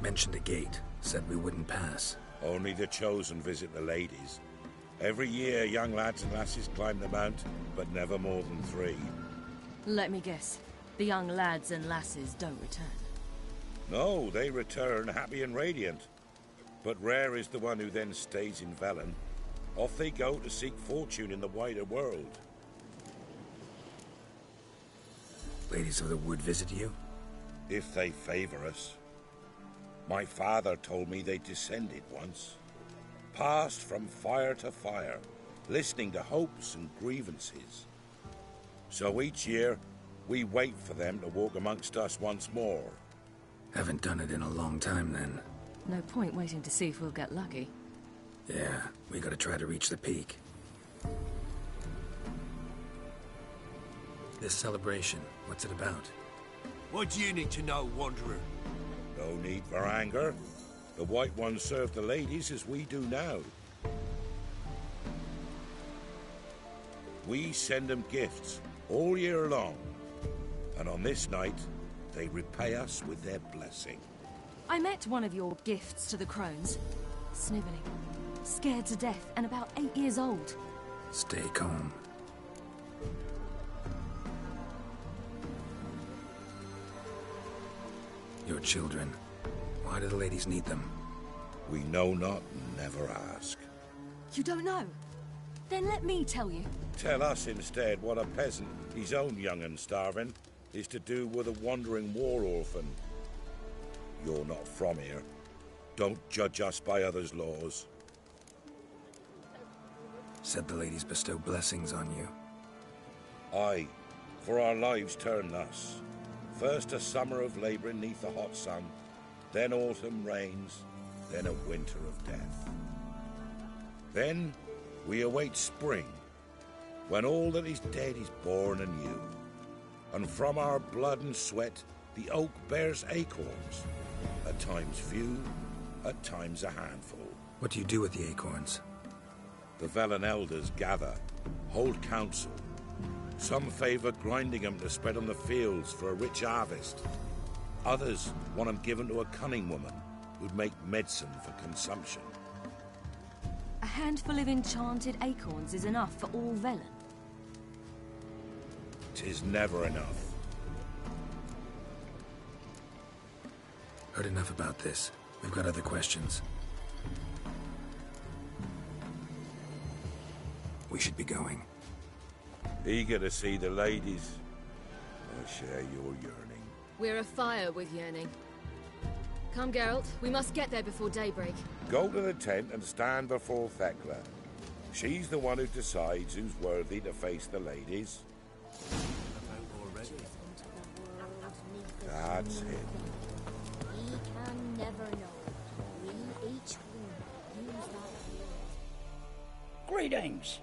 Mentioned a gate. Said we wouldn't pass. Only the chosen visit the ladies. Every year, young lads and lasses climb the mount, but never more than 3. Let me guess. The young lads and lasses don't return. No, they return happy and radiant. But rare is the one who then stays in Velen. Off they go to seek fortune in the wider world. Ladies of the Wood visit you? If they favor us. My father told me they descended once. Passed from fire to fire, listening to hopes and grievances. So each year, we wait for them to walk amongst us once more. Haven't done it in a long time, then. No point waiting to see if we'll get lucky. Yeah, we gotta try to reach the peak. This celebration, what's it about? What do you need to know, Wanderer? No need for anger. The White Ones serve the ladies as we do now. We send them gifts, all year long. And on this night, they repay us with their blessing. I met one of your gifts to the crones. Sniveling, scared to death, and about 8 years old. Stay calm. Your children. Why do the ladies need them? We know not and never ask. You don't know? Then let me tell you. Tell us instead what a peasant, his own young and starving, is to do with a wandering war orphan. You're not from here. Don't judge us by others' laws. Said the ladies bestow blessings on you. Aye, for our lives turn thus. First a summer of labouring neath the hot sun, then autumn rains, then a winter of death. Then we await spring, when all that is dead is born anew. And from our blood and sweat the oak bears acorns, at times few, at times a handful. What do you do with the acorns? The Velen elders gather, hold council. Some favour grinding them to spread on the fields for a rich harvest. Others want them given to a cunning woman who'd make medicine for consumption. A handful of enchanted acorns is enough for all Velen. 'Tis never enough. Heard enough about this. We've got other questions. We should be going. Eager to see the ladies. I share your yearning. We're afire with yearning. Come, Geralt. We must get there before daybreak. Go to the tent and stand before Thekla. She's the one who decides who's worthy to face the ladies. That's it. We can never know. We each one use that. Greetings.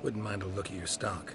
Wouldn't mind a look at your stock.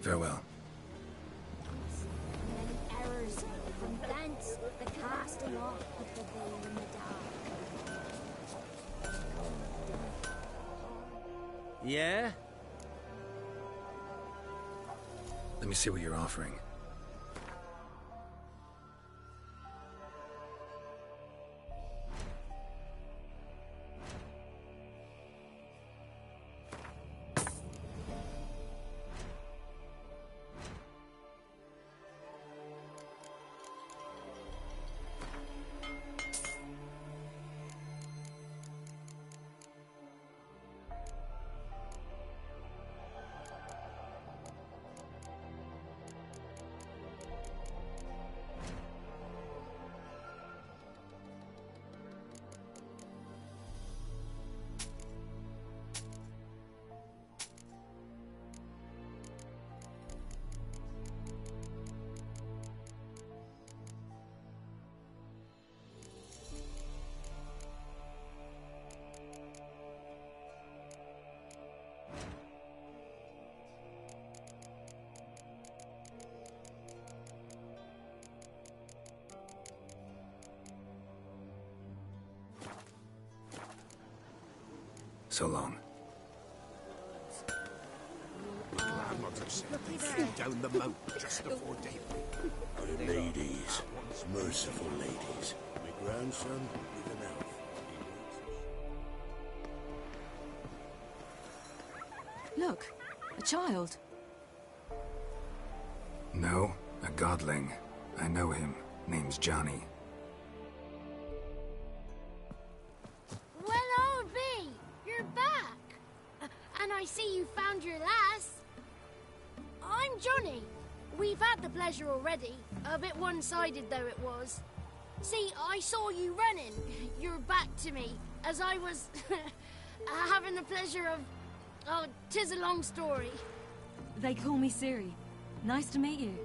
Farewell. Many errors, from thence the casting off of the veil in the dark. Yeah? Let me see what you're offering. So long. Down the moat just before daybreak. Our ladies, merciful ladies. My grandson with an elf. Look, a child. No, a godling. I know him. Name's Johnny. Well, old B, you're back. And I see you found your lass. I'm Johnny. We've had the pleasure already. A bit one-sided, though it was. See, I saw you running. Your back to me, as I was having the pleasure of... Oh, 'tis a long story. They call me Ciri. Nice to meet you.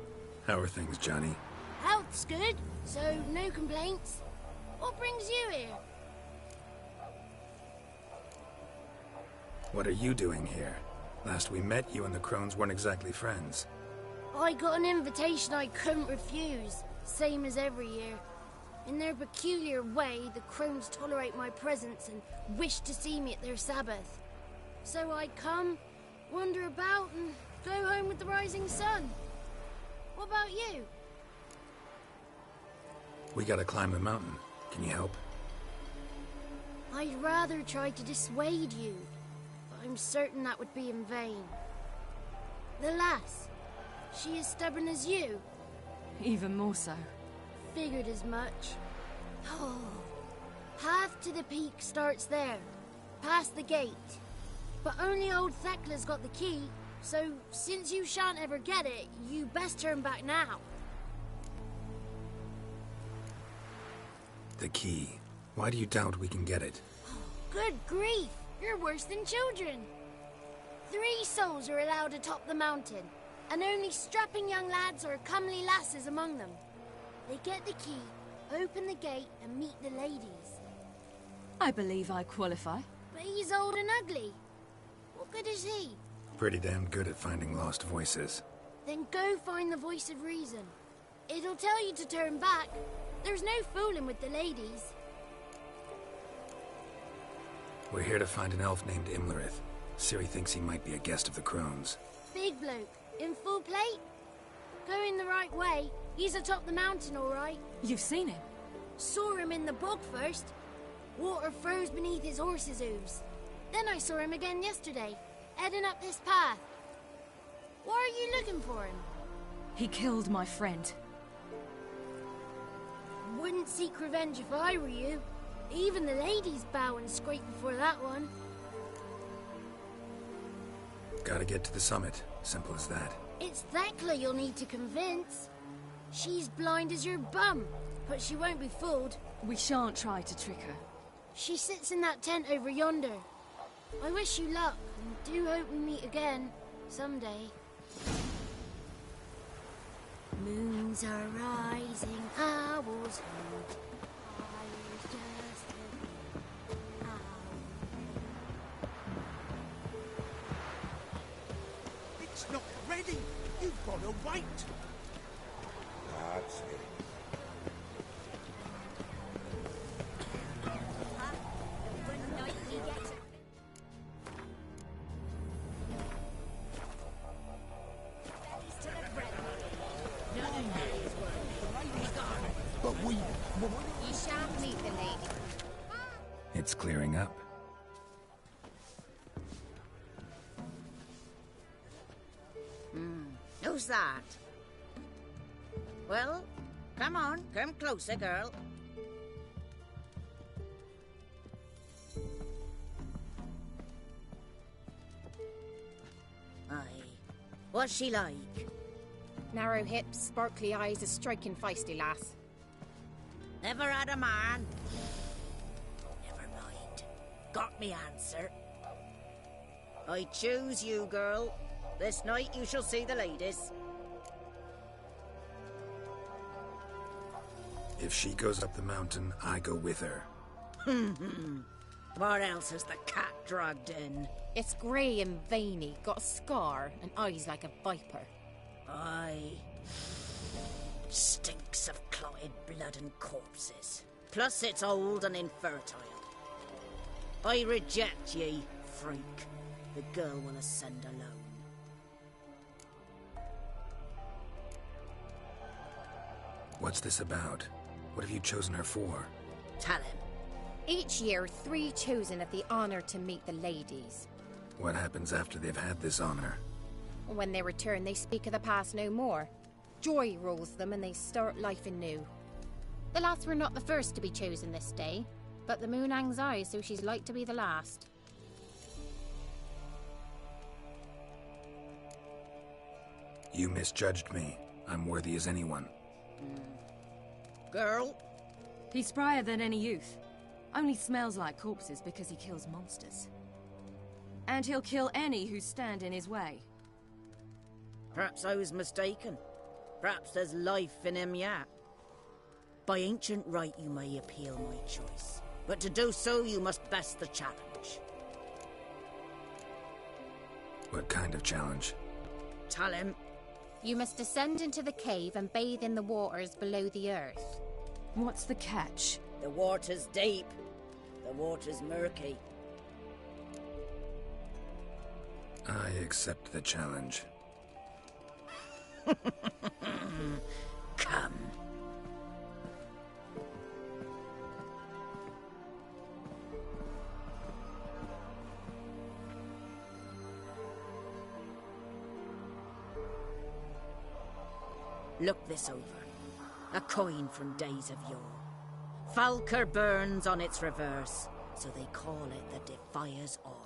How are things, Johnny? Health's good, so no complaints. What brings you here? What are you doing here? Last we met, you and the Crones weren't exactly friends. I got an invitation I couldn't refuse, same as every year. In their peculiar way, the Crones tolerate my presence and wish to see me at their Sabbath. So I come, wander about, and go home with the rising sun. What about you? We gotta climb the mountain. Can you help? I'd rather try to dissuade you, but I'm certain that would be in vain. The lass, she as stubborn as you? Even more so. Figured as much. Oh, path to the peak starts there, past the gate. But only old Thekla's got the key, so since you shan't ever get it, you best turn back now. The key. Why do you doubt we can get it? Good grief, you're worse than children. 3 souls are allowed atop the mountain, and only strapping young lads or comely lasses among them. They get the key, open the gate, and meet the ladies. I believe I qualify. But he's old and ugly. What good is he? Pretty damn good at finding lost voices. Then go find the voice of reason. It'll tell you to turn back. There's no fooling with the ladies. We're here to find an elf named Imlerith. Ciri thinks he might be a guest of the Crones. Big bloke, in full plate? Going the right way. He's atop the mountain, all right. You've seen him? Saw him in the bog first. Water froze beneath his horse's hooves. Then I saw him again yesterday, heading up this path. Why are you looking for him? He killed my friend. Wouldn't seek revenge if I were you. Even the ladies bow and scrape before that one. Gotta get to the summit. Simple as that. It's Thekla you'll need to convince. She's blind as your bum, but she won't be fooled. We shan't try to trick her. She sits in that tent over yonder. I wish you luck, and do hope we meet again, someday. Moons are rising, owls hoot. Fire's just a owl. It's not ready! You've got to wait! That's it. But we... You shan't meet the lady. It's clearing up. Who's that? Well, come on, come closer, girl. Aye. What's she like? Narrow hips, sparkly eyes, a striking feisty lass. Never had a man. Never mind. Got me answer. I choose you, girl. This night you shall see the ladies. If she goes up the mountain, I go with her. What else has the cat dragged in? It's grey and veiny, got a scar, and eyes like a viper. Aye. Stinks of clotted blood and corpses. Plus it's old and infertile. I reject ye, freak. The girl will ascend alone. What's this about? What have you chosen her for? Tell him. Each year, 3 chosen have the honor to meet the ladies. What happens after they've had this honor? When they return, they speak of the past no more. Joy rules them and they start life anew. The lass were not the first to be chosen this day, but the moon hangs high, so she's like to be the last. You misjudged me. I'm worthy as anyone. Girl? He's sprier than any youth. Only smells like corpses because he kills monsters. And he'll kill any who stand in his way. Perhaps I was mistaken. Perhaps there's life in him yet. By ancient right, you may appeal my choice. But to do so, you must best the challenge. What kind of challenge? Tell him. You must descend into the cave and bathe in the waters below the earth. What's the catch? The water's deep. The water's murky. I accept the challenge. Come. Look this over. A coin from days of yore. Falker burns on its reverse, so they call it the Defier's Oran.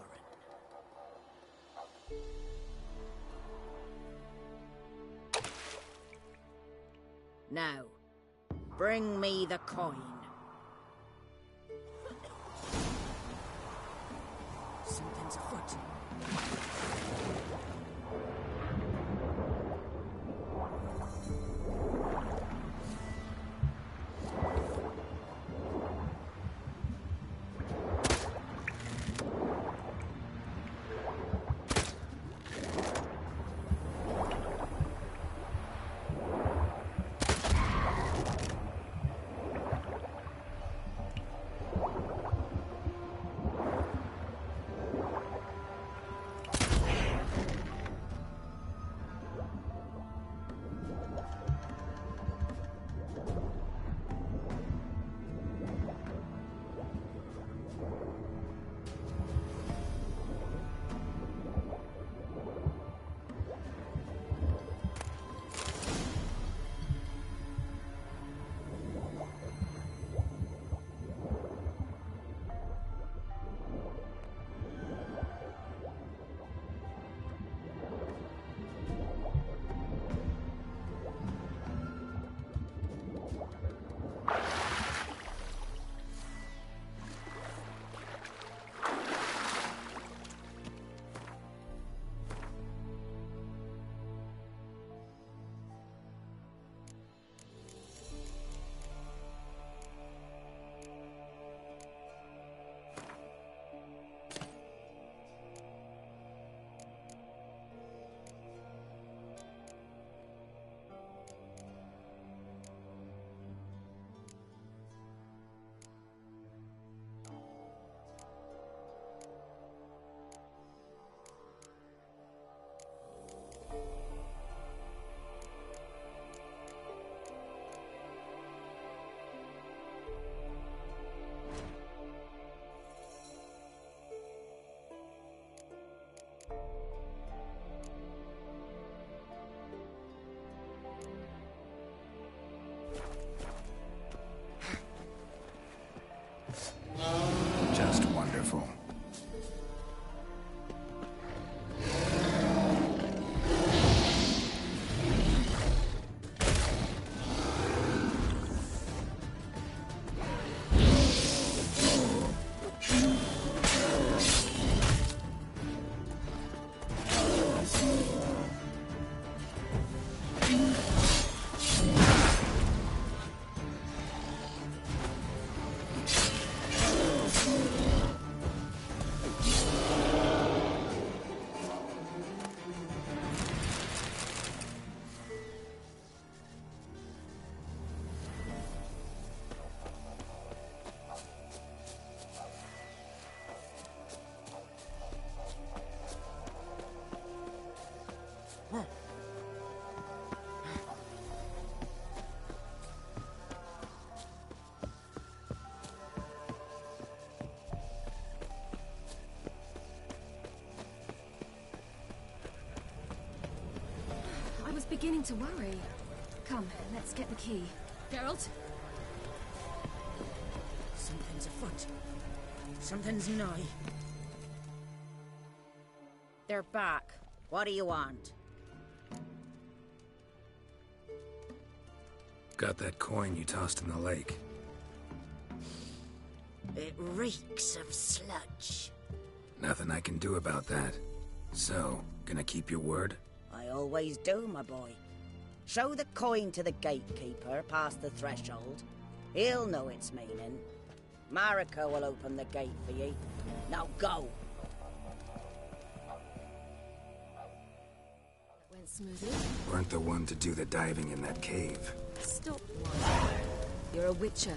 Now, bring me the coin. Something's afoot. beginning to worry. Come, let's get the key. Geralt? Something's afoot. Something's nigh. They're back. What do you want? Got that coin you tossed in the lake. It reeks of sludge. Nothing I can do about that. So, gonna keep your word? I always do, my boy. Show the coin to the gatekeeper past the threshold. He'll know its meaning. Marika will open the gate for ye. Now go! Went smoothly. Weren't the one to do the diving in that cave. Stop lying. You're a witcher.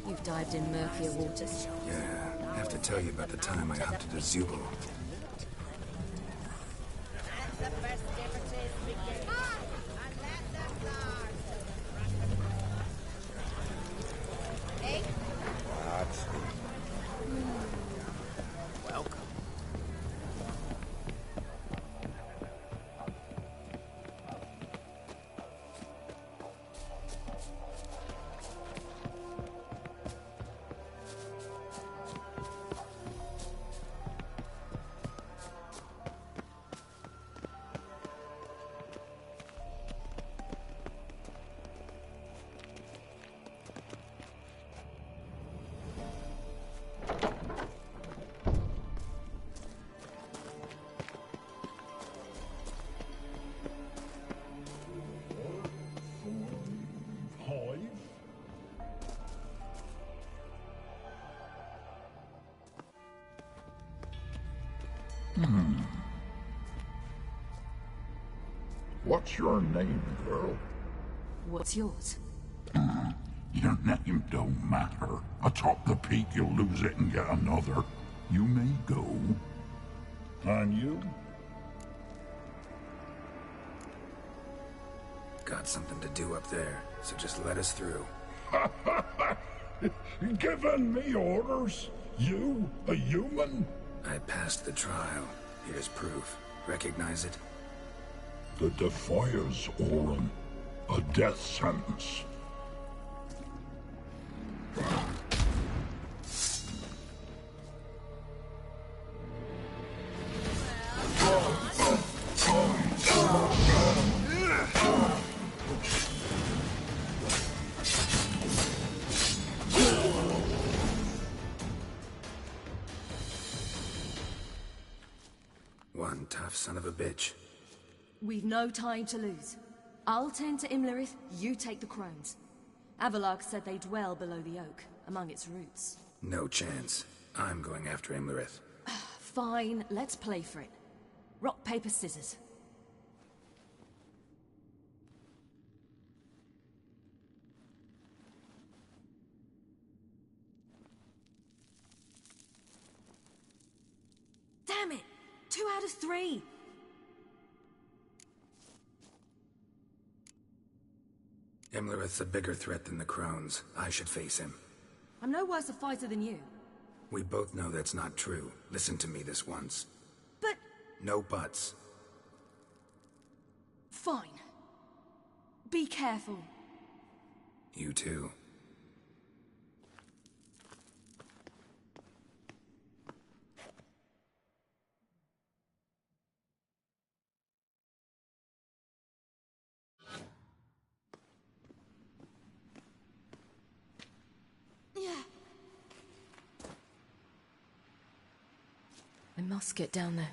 You've dived in murkier waters. Yeah, I have to tell you about the time I hunted a Zubul. Welcome. What's your name, girl? What's yours? Your name don't matter. Atop the peak, you'll lose it and get another. You may go. And you? Got something to do up there, so just let us through. Giving me orders? You, a human? I passed the trial. Here's proof. Recognize it? The Defiers, Orin. A death sentence. One tough son of a bitch. We've no time to lose. I'll tend to Imlerith, you take the crones. Avalark said they dwell below the oak, among its roots. No chance. I'm going after Imlerith. Fine, let's play for it. Rock, paper, scissors. Damn it! 2 out of 3! Imlerith's a bigger threat than the crones. I should face him. I'm no worse a fighter than you. We both know that's not true. Listen to me this once. But... No buts. Fine. Be careful. You too. I must get down there.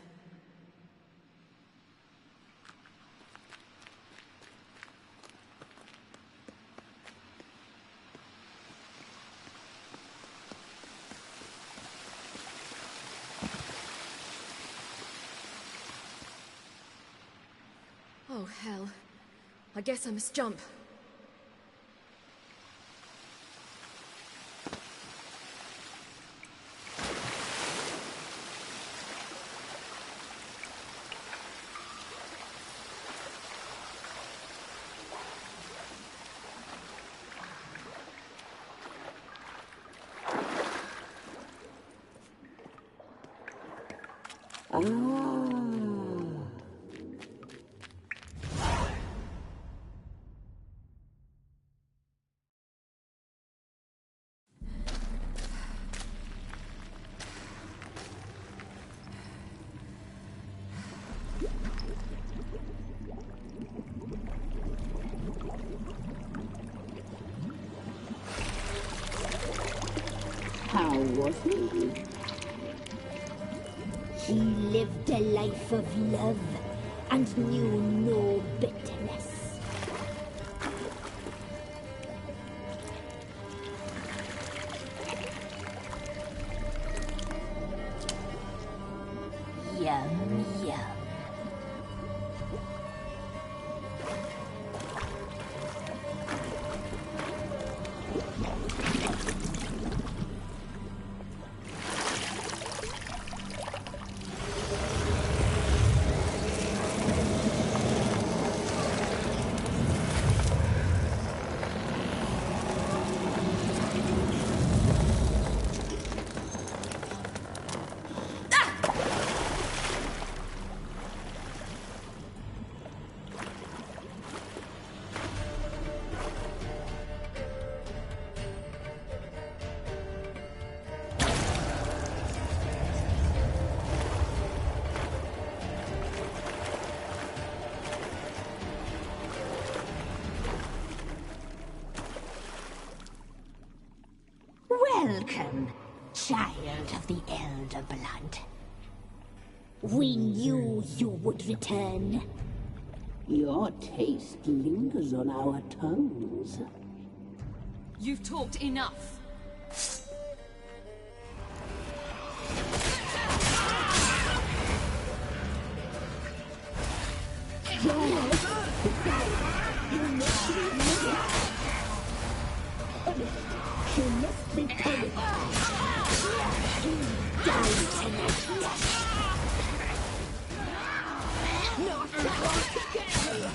Oh, hell. I guess I must jump. was he? He lived a life of love and knew no bitterness. Yum, yum. Welcome, child of the Elder Blood. We knew you would return. Your taste lingers on our tongues. You've talked enough. She must be punished. Die tonight. Not again.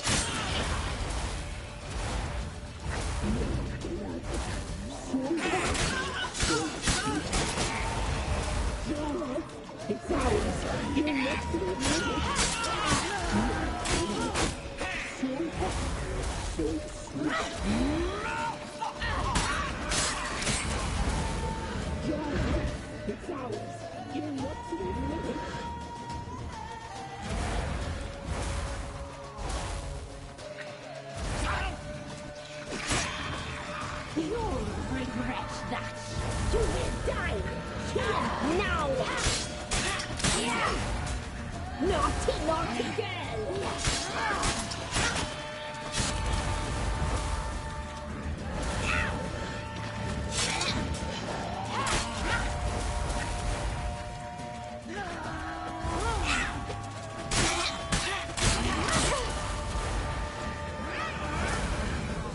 It's ours. You must remove it. So sweet. It's ours. You must remove it. You'll regret that. You will die here now. Naughty, naughty girl.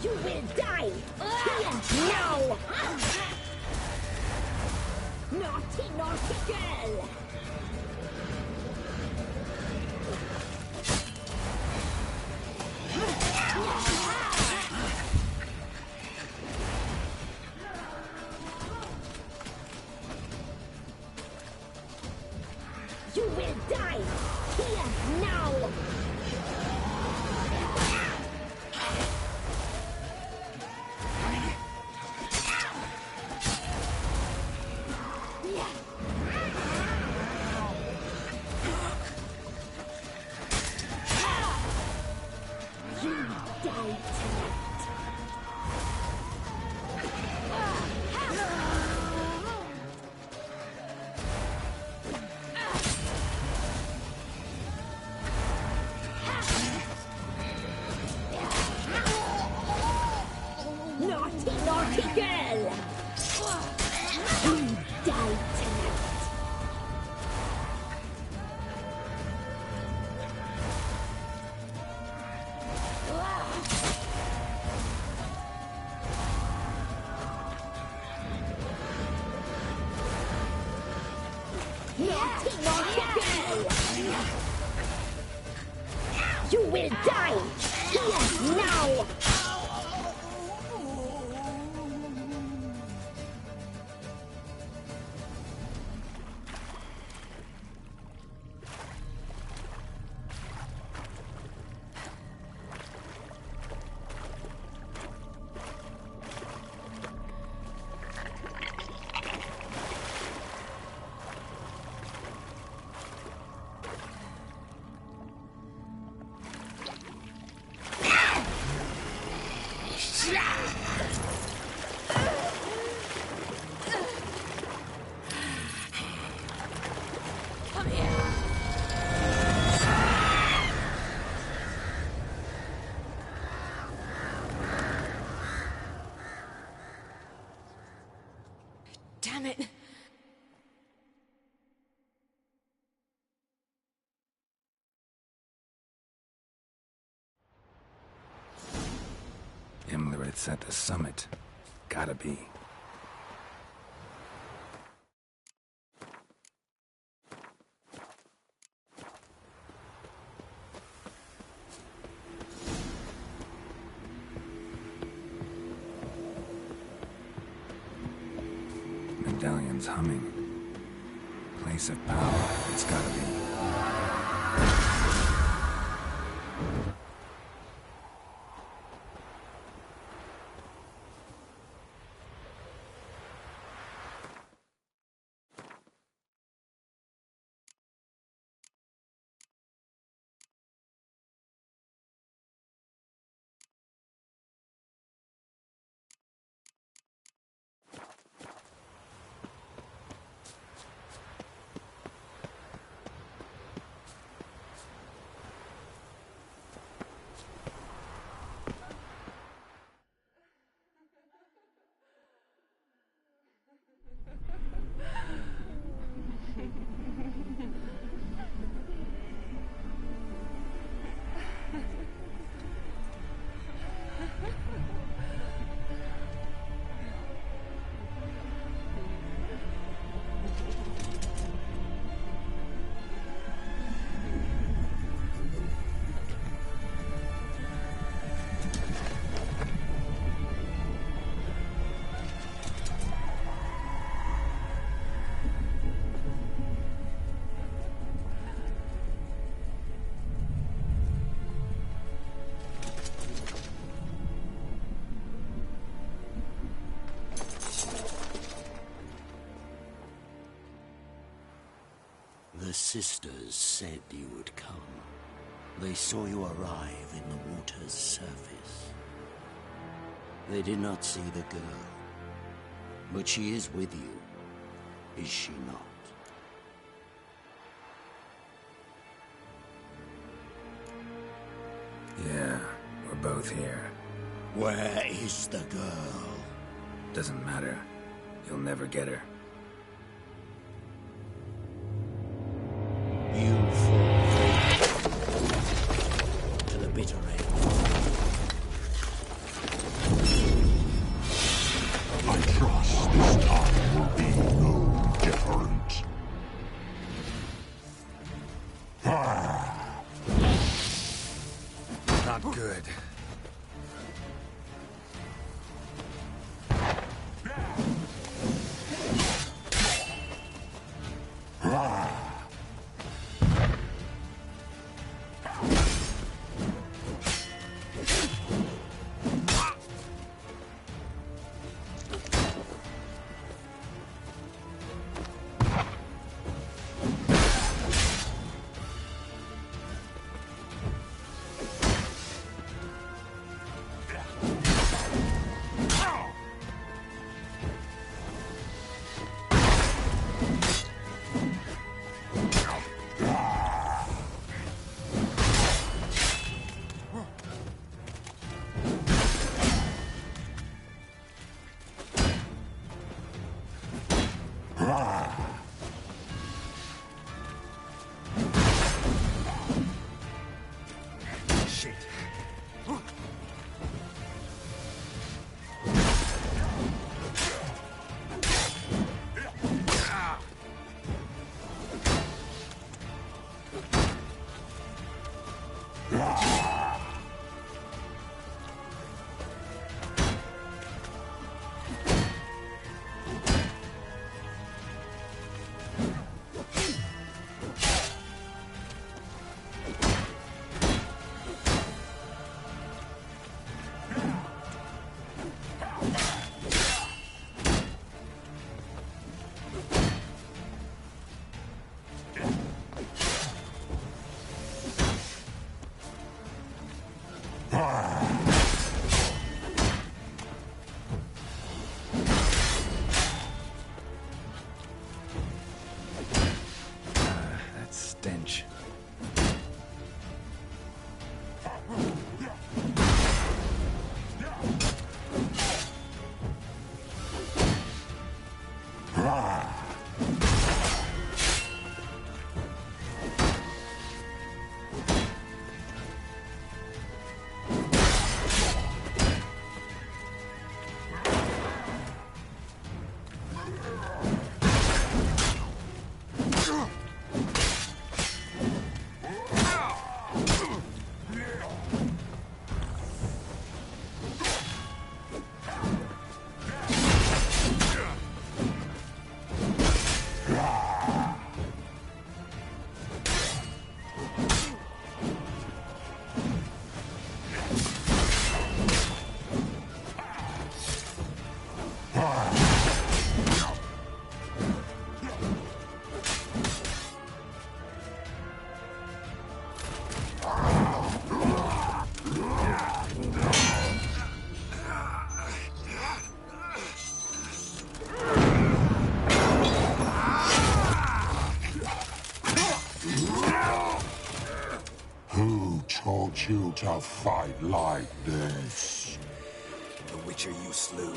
You will die here now. Naughty, naughty girl. You will die here now. You die tonight. Naughty, naughty girl! You die tonight. Naughty, naughty girl! You will die here now! Damn it! Imlerit's at the summit. Gotta be. Medallion's humming. Place of power. It's gotta be. The sisters said you would come. They saw you arrive in the water's surface. They did not see the girl. But she is with you, is she not? Yeah, we're both here. Where is the girl? Doesn't matter. You'll never get her. You fall to the bitter end. I trust this time will be no different. Not good. Shit. That stench. you to fight like this. The Witcher you slew.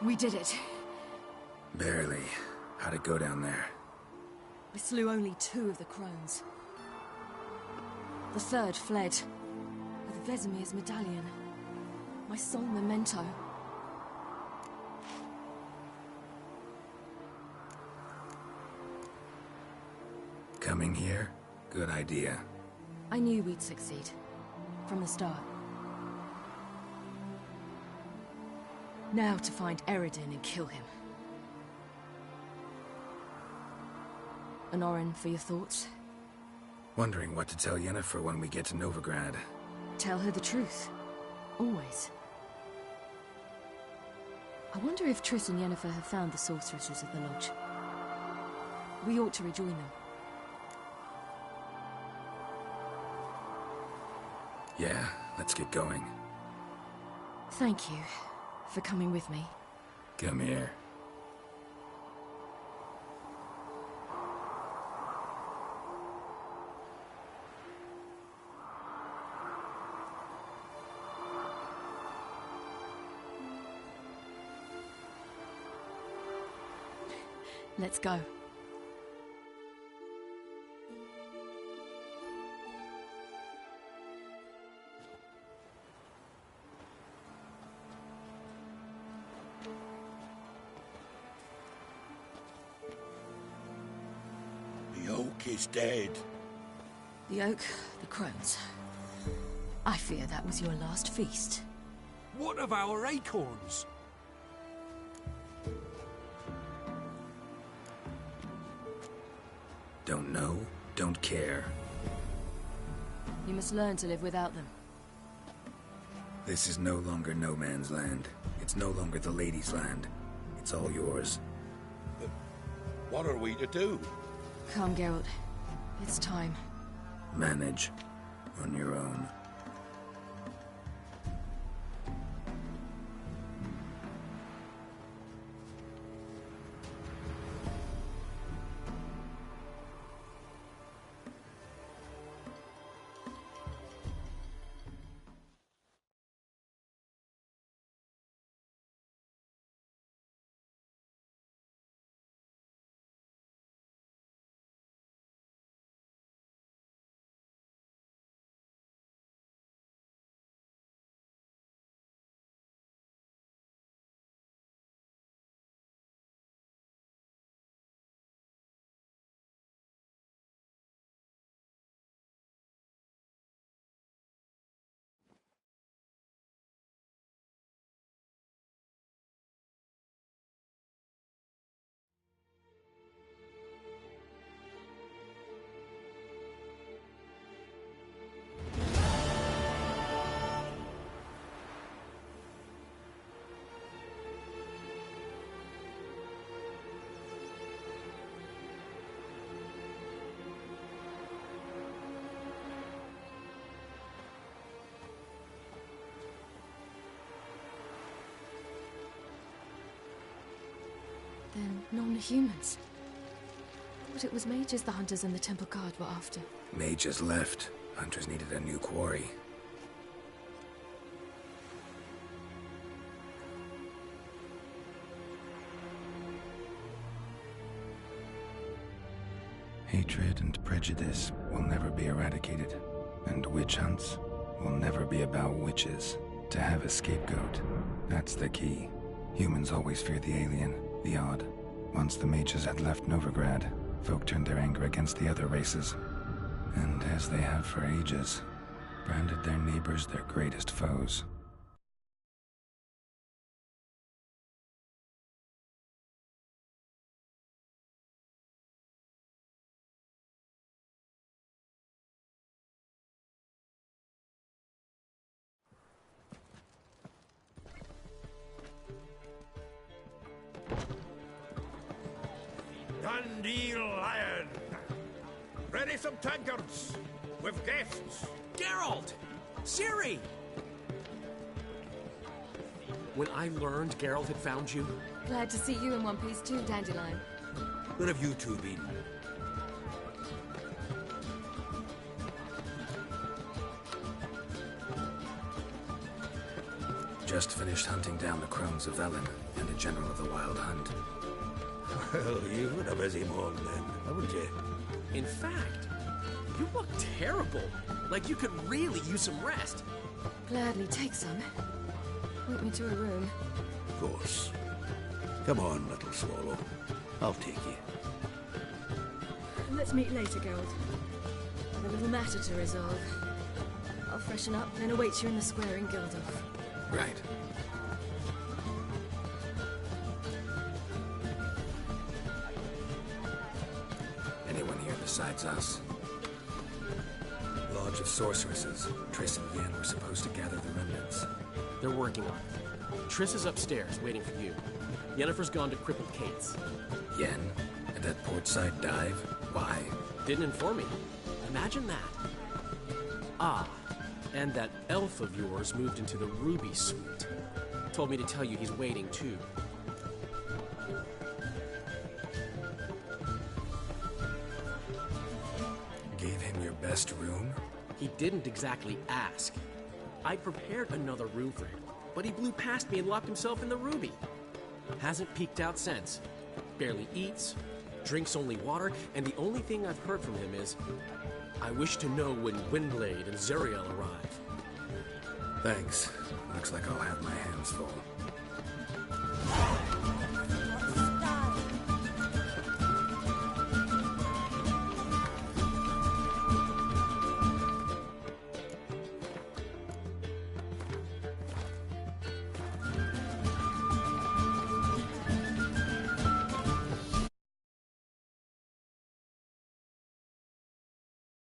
We did it. Barely. How'd it go down there? We slew only 2 of the crones. The 3rd fled with Vesemir's medallion, my sole memento. Coming here? Good idea. I knew we'd succeed. From the start. Now to find Eredin and kill him. Honorin, for your thoughts? Wondering what to tell Yennefer when we get to Novigrad. Tell her the truth. Always. I wonder if Triss and Yennefer have found the sorceresses at the lodge. We ought to rejoin them. Yeah, let's get going. Thank you for coming with me. Come here. Let's go. The oak is dead. The oak, the crones. I fear that was your last feast. What of our acorns? Don't know, don't care. You must learn to live without them. This is no longer no man's land. It's no longer the lady's land. It's all yours. What are we to do? Come, Geralt. It's time. Manage. On your own. Then non-humans. But it was mages the hunters and the temple guard were after. Mages left. Hunters needed a new quarry. Hatred and prejudice will never be eradicated, and witch hunts will never be about witches. To have a scapegoat, that's the key. Humans always fear the alien, the odd. Once the mages had left Novigrad, folk turned their anger against the other races. And as they have for ages, branded their neighbors their greatest foes. Dundee Lion! Ready some tankards! With guests! Geralt! Ciri! When I learned Geralt had found you... Glad to see you in one piece too, Dandelion. Where have you two been? Just finished hunting down the crones of Velen and a general of the Wild Hunt. Well, you've had a busy morning then, haven't you? In fact, you look terrible. Like you could really use some rest. Gladly take some. Point me to a room. Of course. Come on, little swallow. I'll take you. Let's meet later, Geralt. I've a little matter to resolve. I'll freshen up, then await you in the square in Gildorf. Right. Anyone here besides us? Lodge of Sorceresses. Triss and Yen were supposed to gather the remnants. They're working on it. Triss is upstairs, waiting for you. Yennefer's gone to Crippled Kate's. Yen? At that portside dive? Why? Didn't inform me. Imagine that. Ah, and that elf of yours moved into the Ruby Suite. Told me to tell you he's waiting, too. Gave him your best room? He didn't exactly ask. I prepared another room for him, but he blew past me and locked himself in the Ruby. Hasn't peeked out since. Barely eats, drinks only water, and the only thing I've heard from him is, I wish to know when Windblade and Zuriel arrive. Thanks. Looks like I'll have my hands full.